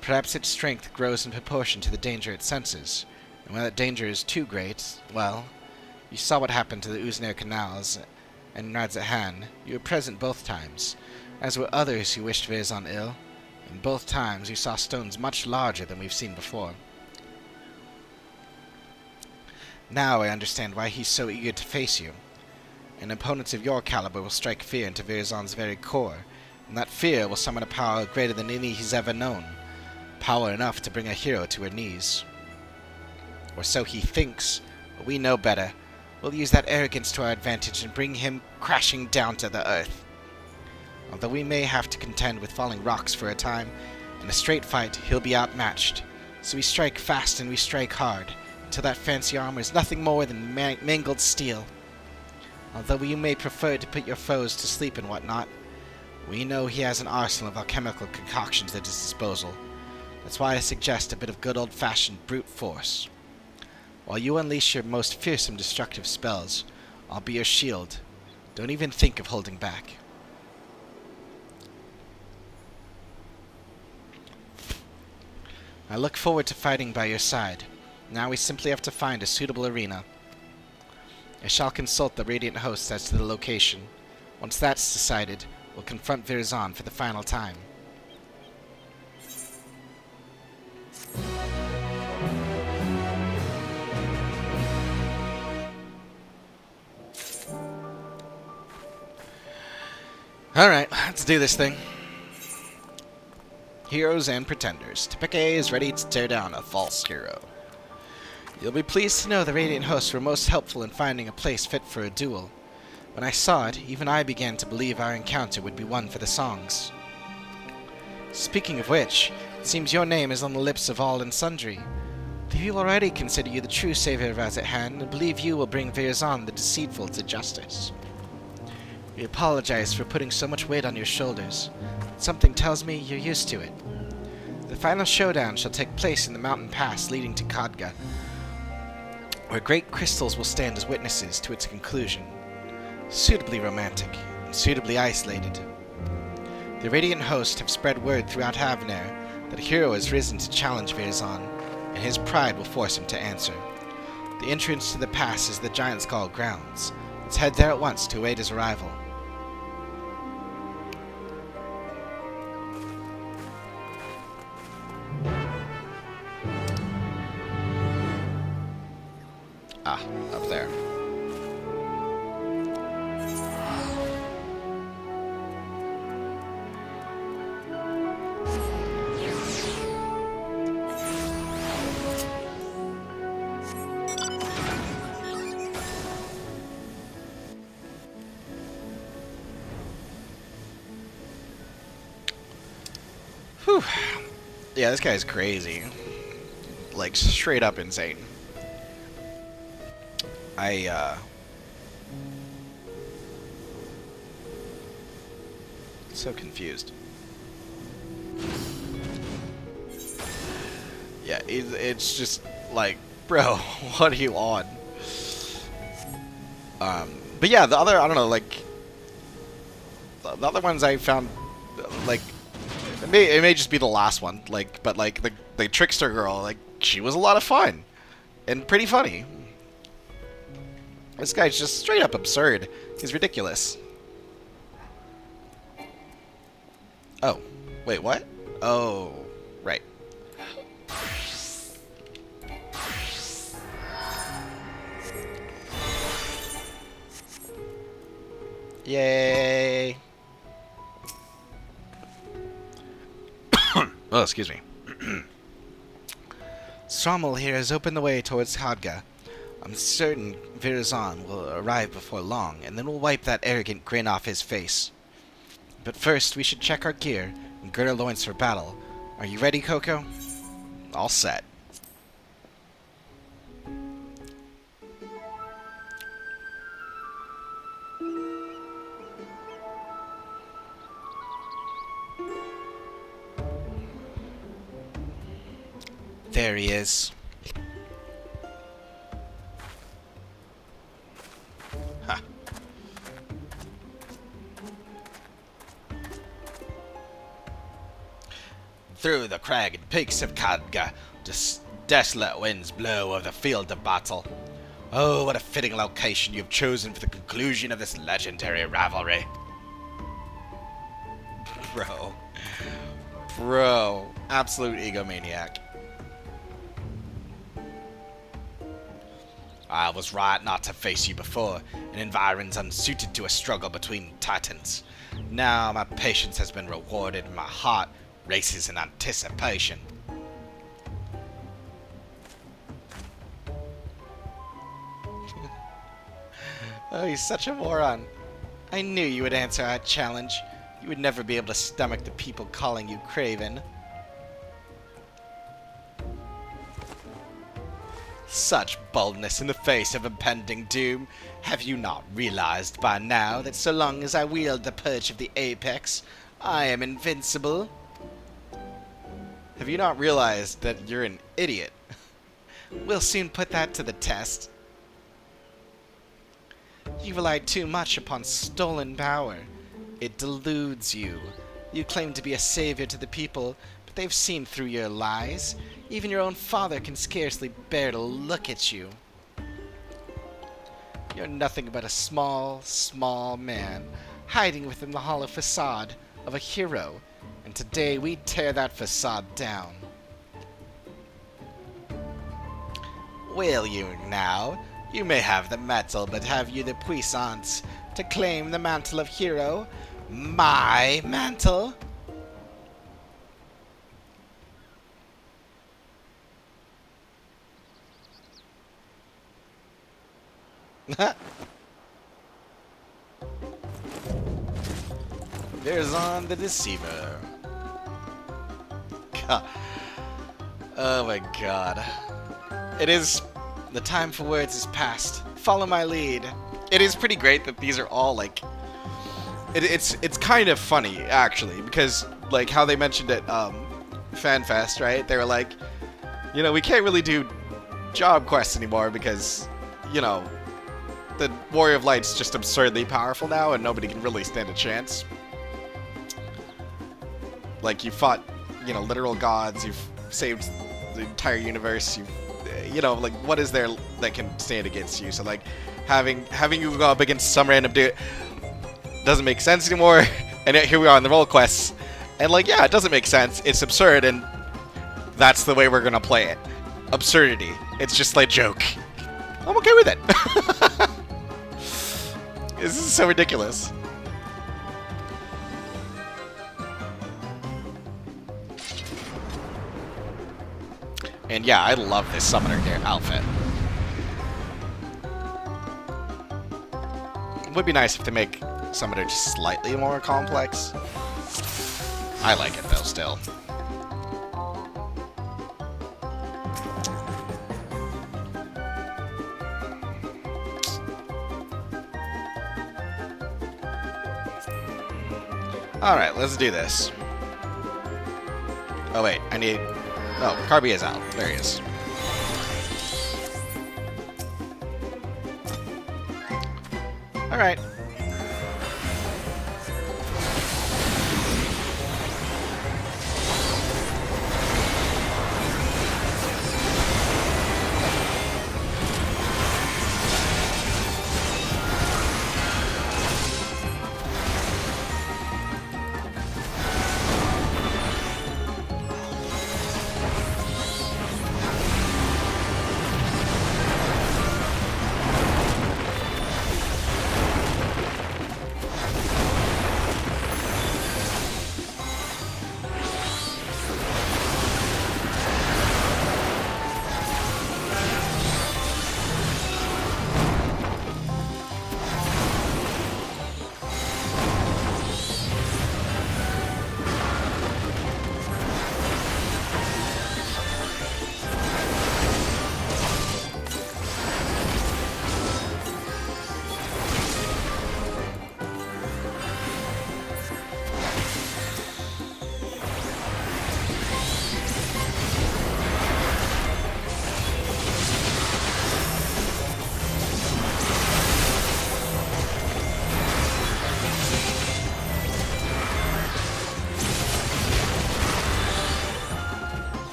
Perhaps its strength grows in proportion to the danger it senses, and when that danger is too great, well, you saw what happened to the Uznair canals and Radzahan. You were present both times, as were others who wished Verazon ill, and both times you saw stones much larger than we've seen before. Now I understand why he's so eager to face you. An opponent of your caliber will strike fear into Verazon's very core, and that fear will summon a power greater than any he's ever known. Power enough to bring a hero to her knees. Or so he thinks, but we know better. We'll use that arrogance to our advantage and bring him crashing down to the earth. Although we may have to contend with falling rocks for a time, in a straight fight he'll be outmatched. So we strike fast and we strike hard, until that fancy armor is nothing more than mangled steel. Although you may prefer to put your foes to sleep and whatnot, we know he has an arsenal of alchemical concoctions at his disposal. That's why I suggest a bit of good old-fashioned brute force. While you unleash your most fearsome destructive spells, I'll be your shield. Don't even think of holding back. I look forward to fighting by your side. Now we simply have to find a suitable arena. I shall consult the Radiant Host as to the location. Once that's decided, we'll confront Virzon for the final time. Alright, let's do this thing. Heroes and Pretenders. Typic A is ready to tear down a false hero. You'll be pleased to know the Radiant Hosts were most helpful in finding a place fit for a duel. When I saw it, even I began to believe our encounter would be one for the songs. Speaking of which, it seems your name is on the lips of all and sundry. The people already consider you the true savior of Azathan, and believe you will bring Virzon the deceitful to justice. We apologize for putting so much weight on your shoulders. Something tells me you're used to it. The final showdown shall take place in the mountain pass leading to Khadga, where great crystals will stand as witnesses to its conclusion. Suitably romantic, and suitably isolated. The Radiant Host have spread word throughout Havner that a hero has risen to challenge Virzon, and his pride will force him to answer. The entrance to the pass is the Giant Skull grounds. Let's head there at once to await his arrival. Ah, up there. Whew. Yeah, this guy's crazy. Like, straight up insane. So confused. Yeah, it's just like, bro, what are you on? But yeah, the other, I don't know, like, the other ones I found, like, it may just be the last one, like, but like the trickster girl, like, she was a lot of fun and pretty funny. This guy's just straight up absurd. He's ridiculous. Oh, wait, what? Oh, right. Yay! Oh, excuse me. Strommel here has opened the way towards Khadga. I'm certain Virzon will arrive before long, and then we'll wipe that arrogant grin off his face. But first, we should check our gear and gird our loins for battle. Are you ready, Coco? All set. There he is. Ha. Through the crag and peaks of Khadga, desolate winds blow over the field of battle. Oh, what a fitting location you've chosen for the conclusion of this legendary rivalry. Bro, absolute egomaniac. I was right not to face you before, in environs unsuited to a struggle between titans. Now my patience has been rewarded and my heart races in anticipation. Oh, he's such a moron. I knew you would answer our challenge. You would never be able to stomach the people calling you craven. Such boldness in the face of impending doom. Have you not realized by now that so long as I wield the perch of the apex, I am invincible? Have you not realized that you're an idiot? We'll soon put that to the test. You relied too much upon stolen power. It deludes you. You claim to be a savior to the people, but they've seen through your lies. Even your own father can scarcely bear to look at you. You're nothing but a small, small man, hiding within the hollow facade of a hero, and today we tear that facade down. Will you now? You may have the metal, but have you the puissance to claim the mantle of hero? My mantle? There's on the Deceiver. God. Oh my god. It is... The time for words is past. Follow my lead. It is pretty great that these are all, like... It's kind of funny, actually, because, like, how they mentioned at, FanFest, right? They were like, you know, we can't really do job quests anymore because, you know, the Warrior of Light's just absurdly powerful now and nobody can really stand a chance. Like, you fought, you know, literal gods, you've saved the entire universe, you know, like, what is there that can stand against you? So, like, having you go up against some random dude doesn't make sense anymore, and yet here we are in the role quests, and, like, yeah, it doesn't make sense, it's absurd, and that's the way we're gonna play it. Absurdity. It's just like joke. I'm okay with it. This is so ridiculous. And yeah, I love this summoner gear outfit. It would be nice if they make summoner just slightly more complex. I like it though, still. Alright, let's do this. Oh wait, I need... Oh, Carby is out. There he is. Alright.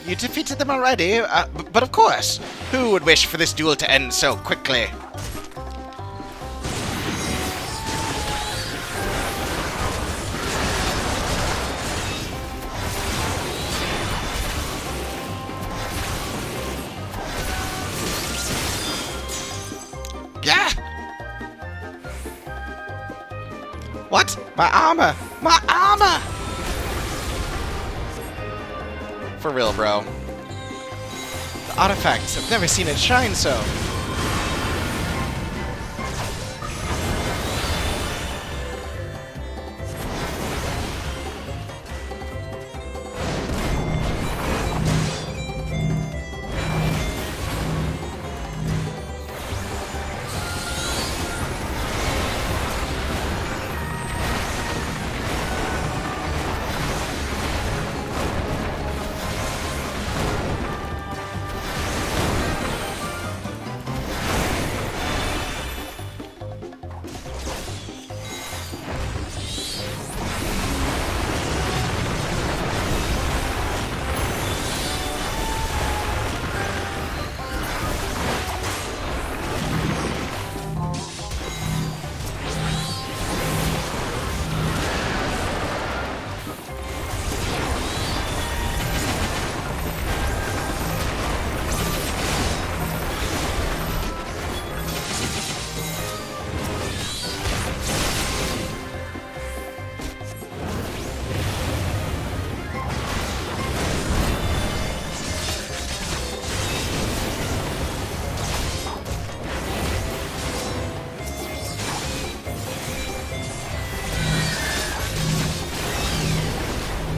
You defeated them already? But of course! Who would wish for this duel to end so quickly? What? My armor! My armor! For real, bro. The artifacts, I've never seen it shine so.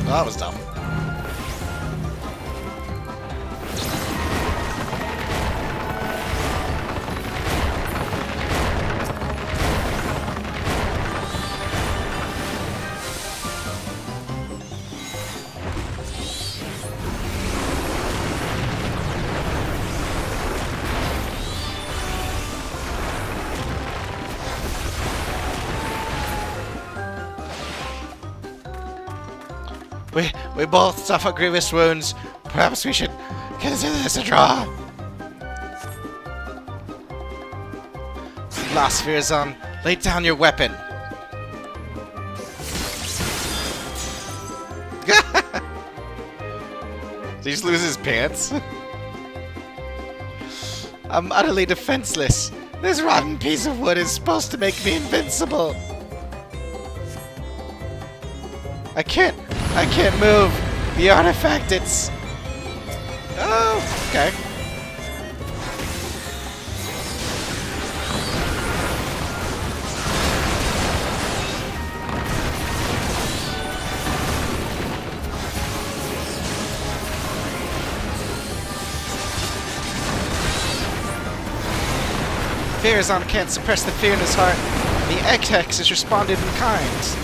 Well, that was dumb. We both suffer grievous wounds. Perhaps we should consider this a draw. Last Fearzon, lay down your weapon. Did he just lose his pants? I'm utterly defenseless. This rotten piece of wood is supposed to make me invincible. I can't move. The artifact, it's... Oh, okay. Fearzon can't suppress the fear in his heart. The X-Hex has responded in kind.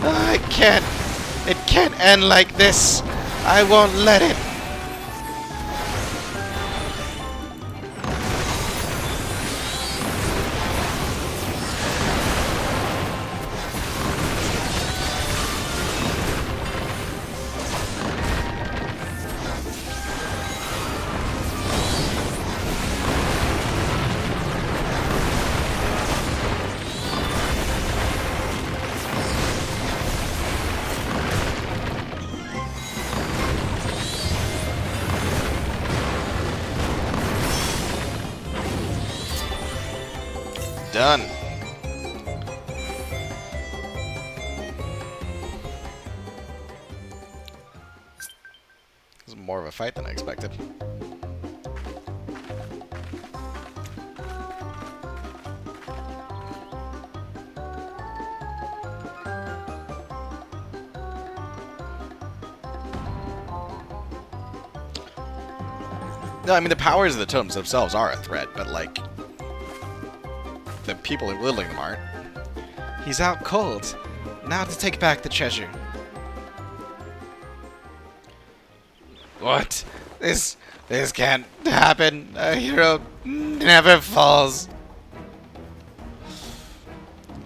I can't. It can't end like this. I won't let it. Done. This is more of a fight than I expected. No, I mean the powers of the totems themselves are a threat, but like the people wielding them aren't. He's out cold. Now to take back the treasure. What? This can't happen. A hero never falls.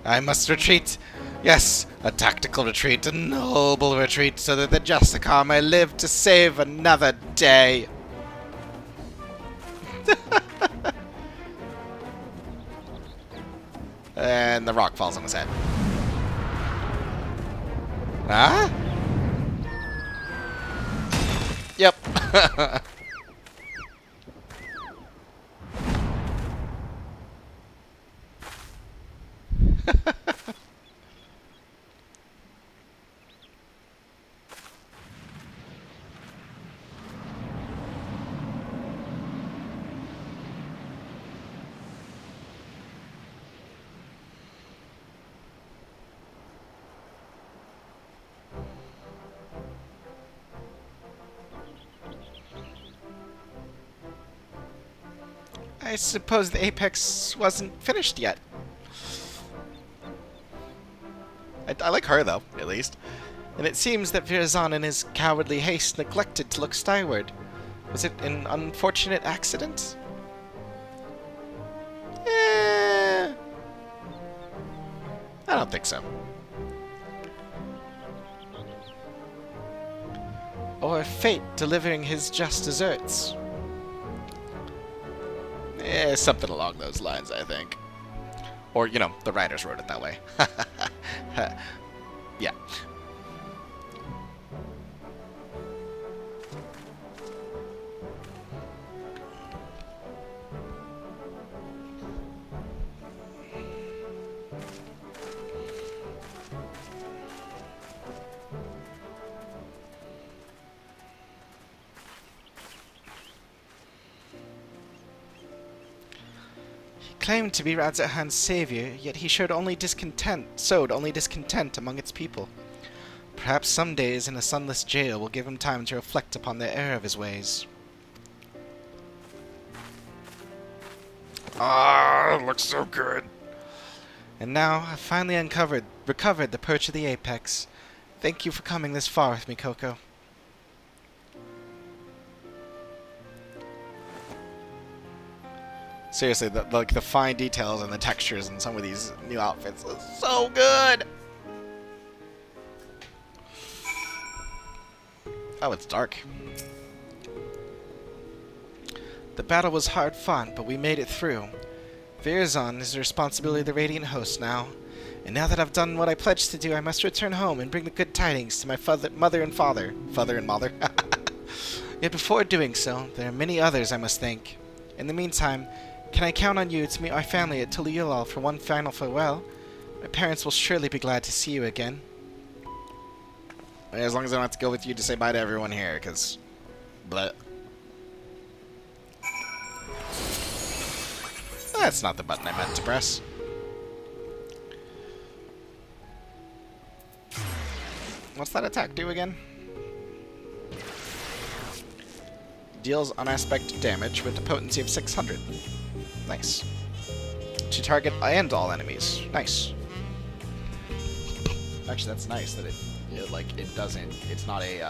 I must retreat. Yes, a tactical retreat, a noble retreat, so that the Justicar may live to save another day. And the rock falls on his head. Huh? Yep. I suppose the apex wasn't finished yet. I like her, though, at least. And it seems that Virazon in his cowardly haste neglected to look skyward. Was it an unfortunate accident? I don't think so. Or fate delivering his just desserts. Something along those lines, I think. Or, you know, the writers wrote it that way. Yeah. Claimed to be Radzethan's savior, yet he sowed only discontent among its people. Perhaps some days in a sunless jail will give him time to reflect upon the error of his ways. Ah, it looks so good. And now I've finally recovered the perch of the apex. Thank you for coming this far with me, Coco. Seriously, the fine details and the textures in some of these new outfits is so good! Oh, it's dark. The battle was hard fought, but we made it through. Virazon is the responsibility of the Radiant Host now. And now that I've done what I pledged to do, I must return home and bring the good tidings to my mother and father. Father and mother. Yet before doing so, there are many others I must thank. In the meantime, can I count on you to meet our family at Tuliyulal for one final farewell? My parents will surely be glad to see you again. As long as I don't have to go with you to say bye to everyone here, because... That's not the button I meant to press. What's that attack do again? Deals unaspected damage with a potency of 600. Nice. To target and all enemies. Nice. Actually, that's nice that it doesn't. It's not a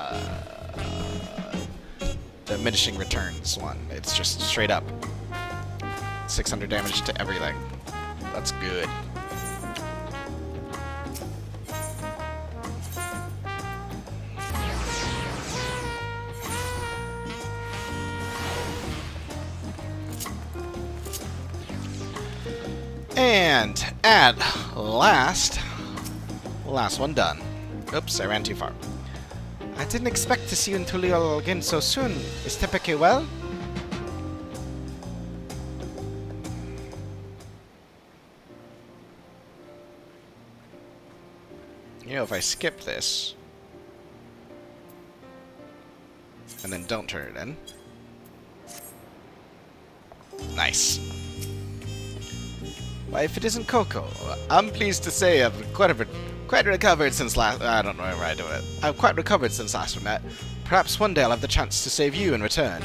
diminishing returns one. It's just straight up 600 damage to everything. That's good. And at last one done. Oops, I ran too far. I didn't expect to see you in Tuliyulal again so soon. Is Tepeke well? You know, if I skip this and then don't turn it in. Nice. Why, if it isn't Coco, I'm pleased to say I've quite recovered since last... I don't know where I do it. I've quite recovered since last we met. Perhaps one day I'll have the chance to save you in return.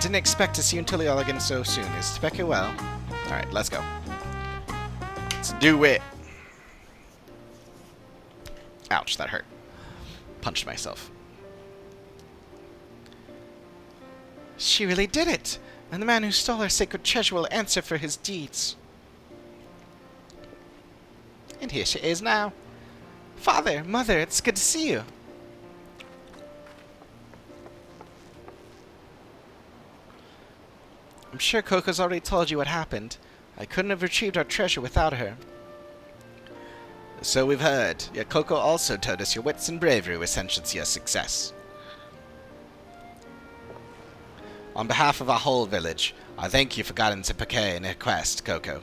Didn't expect to see you in Tuliyulal again so soon. Is Tepeke well? Alright, let's go. Let's do it! Ouch, that hurt. Punched myself. She really did it! And the man who stole our sacred treasure will answer for his deeds. And here she is now. Father, Mother, it's good to see you. I'm sure Coco's already told you what happened. I couldn't have retrieved our treasure without her. So we've heard. Yet Coco also told us your wits and bravery were essential to your success. On behalf of our whole village, I thank you for guiding Tepeke in her quest, Coco.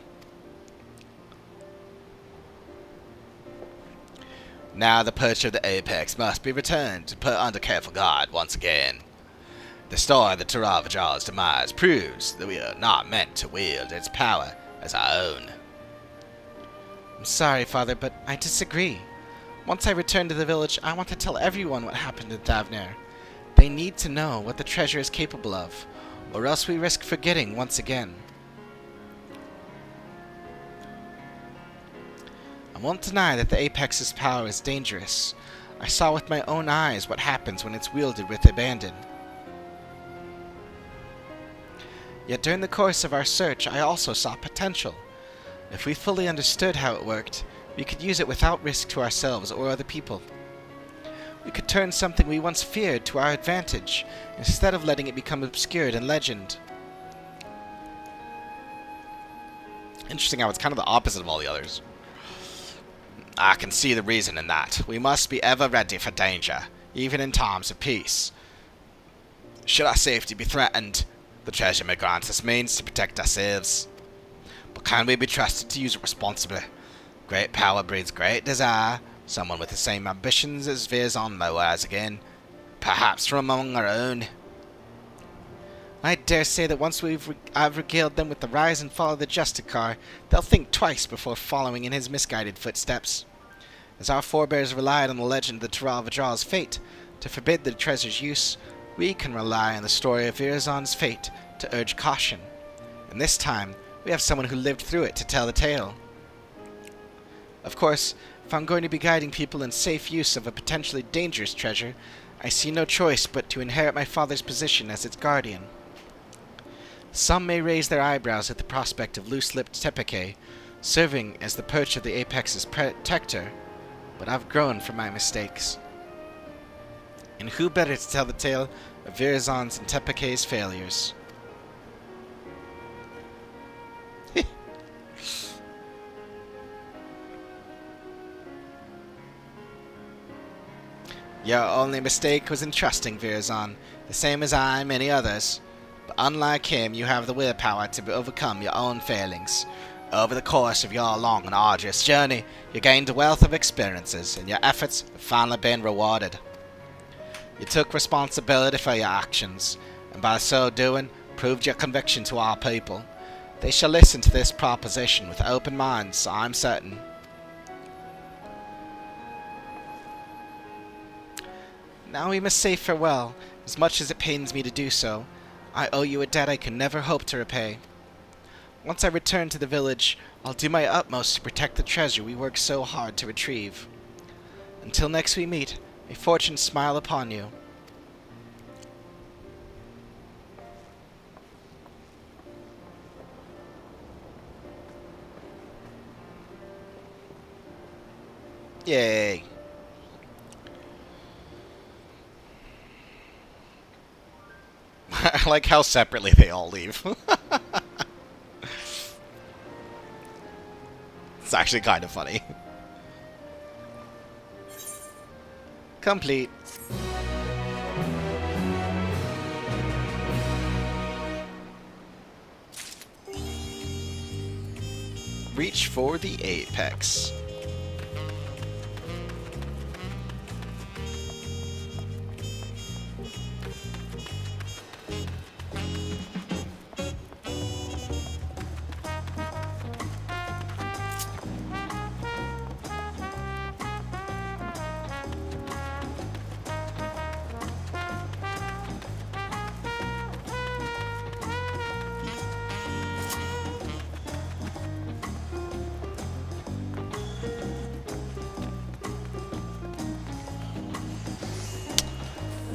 Now the perch of the apex must be returned and put under careful guard once again. The story of the Taravajar's demise proves that we are not meant to wield its power as our own. I'm sorry, Father, but I disagree. Once I return to the village, I want to tell everyone what happened in Thavner. They need to know what the treasure is capable of, or else we risk forgetting once again. I won't deny that the Apex's power is dangerous. I saw with my own eyes what happens when it's wielded with abandon. Yet during the course of our search, I also saw potential. If we fully understood how it worked, we could use it without risk to ourselves or other people. We could turn something we once feared to our advantage, instead of letting it become obscured in legend. Interesting how it's kind of the opposite of all the others. I can see the reason in that. We must be ever ready for danger, even in times of peace. Should our safety be threatened, the treasure may grant us means to protect ourselves. But can we be trusted to use it responsibly? Great power breeds great desire. Someone with the same ambitions as Virzon may rise again, perhaps from among our own. I dare say that once I've regaled them with the rise and fall of the Justicar, they'll think twice before following in his misguided footsteps. As our forebears relied on the legend of the Tural Vadral's fate to forbid the treasure's use, we can rely on the story of Virzon's fate to urge caution. And this time, we have someone who lived through it to tell the tale. Of course, if I'm going to be guiding people in safe use of a potentially dangerous treasure, I see no choice but to inherit my father's position as its guardian. Some may raise their eyebrows at the prospect of loose-lipped Tepeke serving as the perch of the Apex's protector, but I've grown from my mistakes. And who better to tell the tale of Virzon's and Tepeke's failures? Your only mistake was in trusting Virzon, the same as I and many others. But unlike him, you have the willpower to overcome your own failings. Over the course of your long and arduous journey, you gained a wealth of experiences, and your efforts have finally been rewarded. You took responsibility for your actions, and by so doing, proved your conviction to our people. They shall listen to this proposition with open minds, I'm certain. Now we must say farewell, as much as it pains me to do so. I owe you a debt I can never hope to repay. Once I return to the village, I'll do my utmost to protect the treasure we worked so hard to retrieve. Until next we meet, may fortune smile upon you. Yay! I like how separately they all leave. It's actually kind of funny. Complete. Reach for the apex.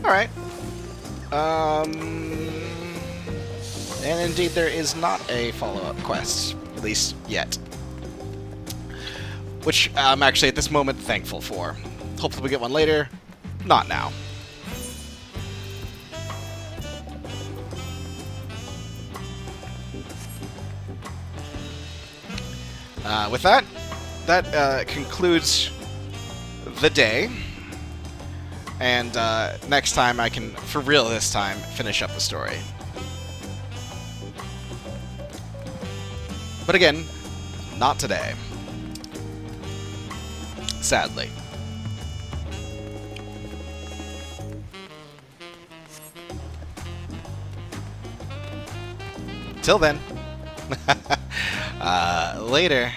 Alright. And indeed there is not a follow-up quest, at least yet. Which I'm actually at this moment thankful for. Hopefully we get one later. Not now. With that, concludes the day. And next time I can, for real this time, finish up the story. But again, not today. Sadly. Till then. Later.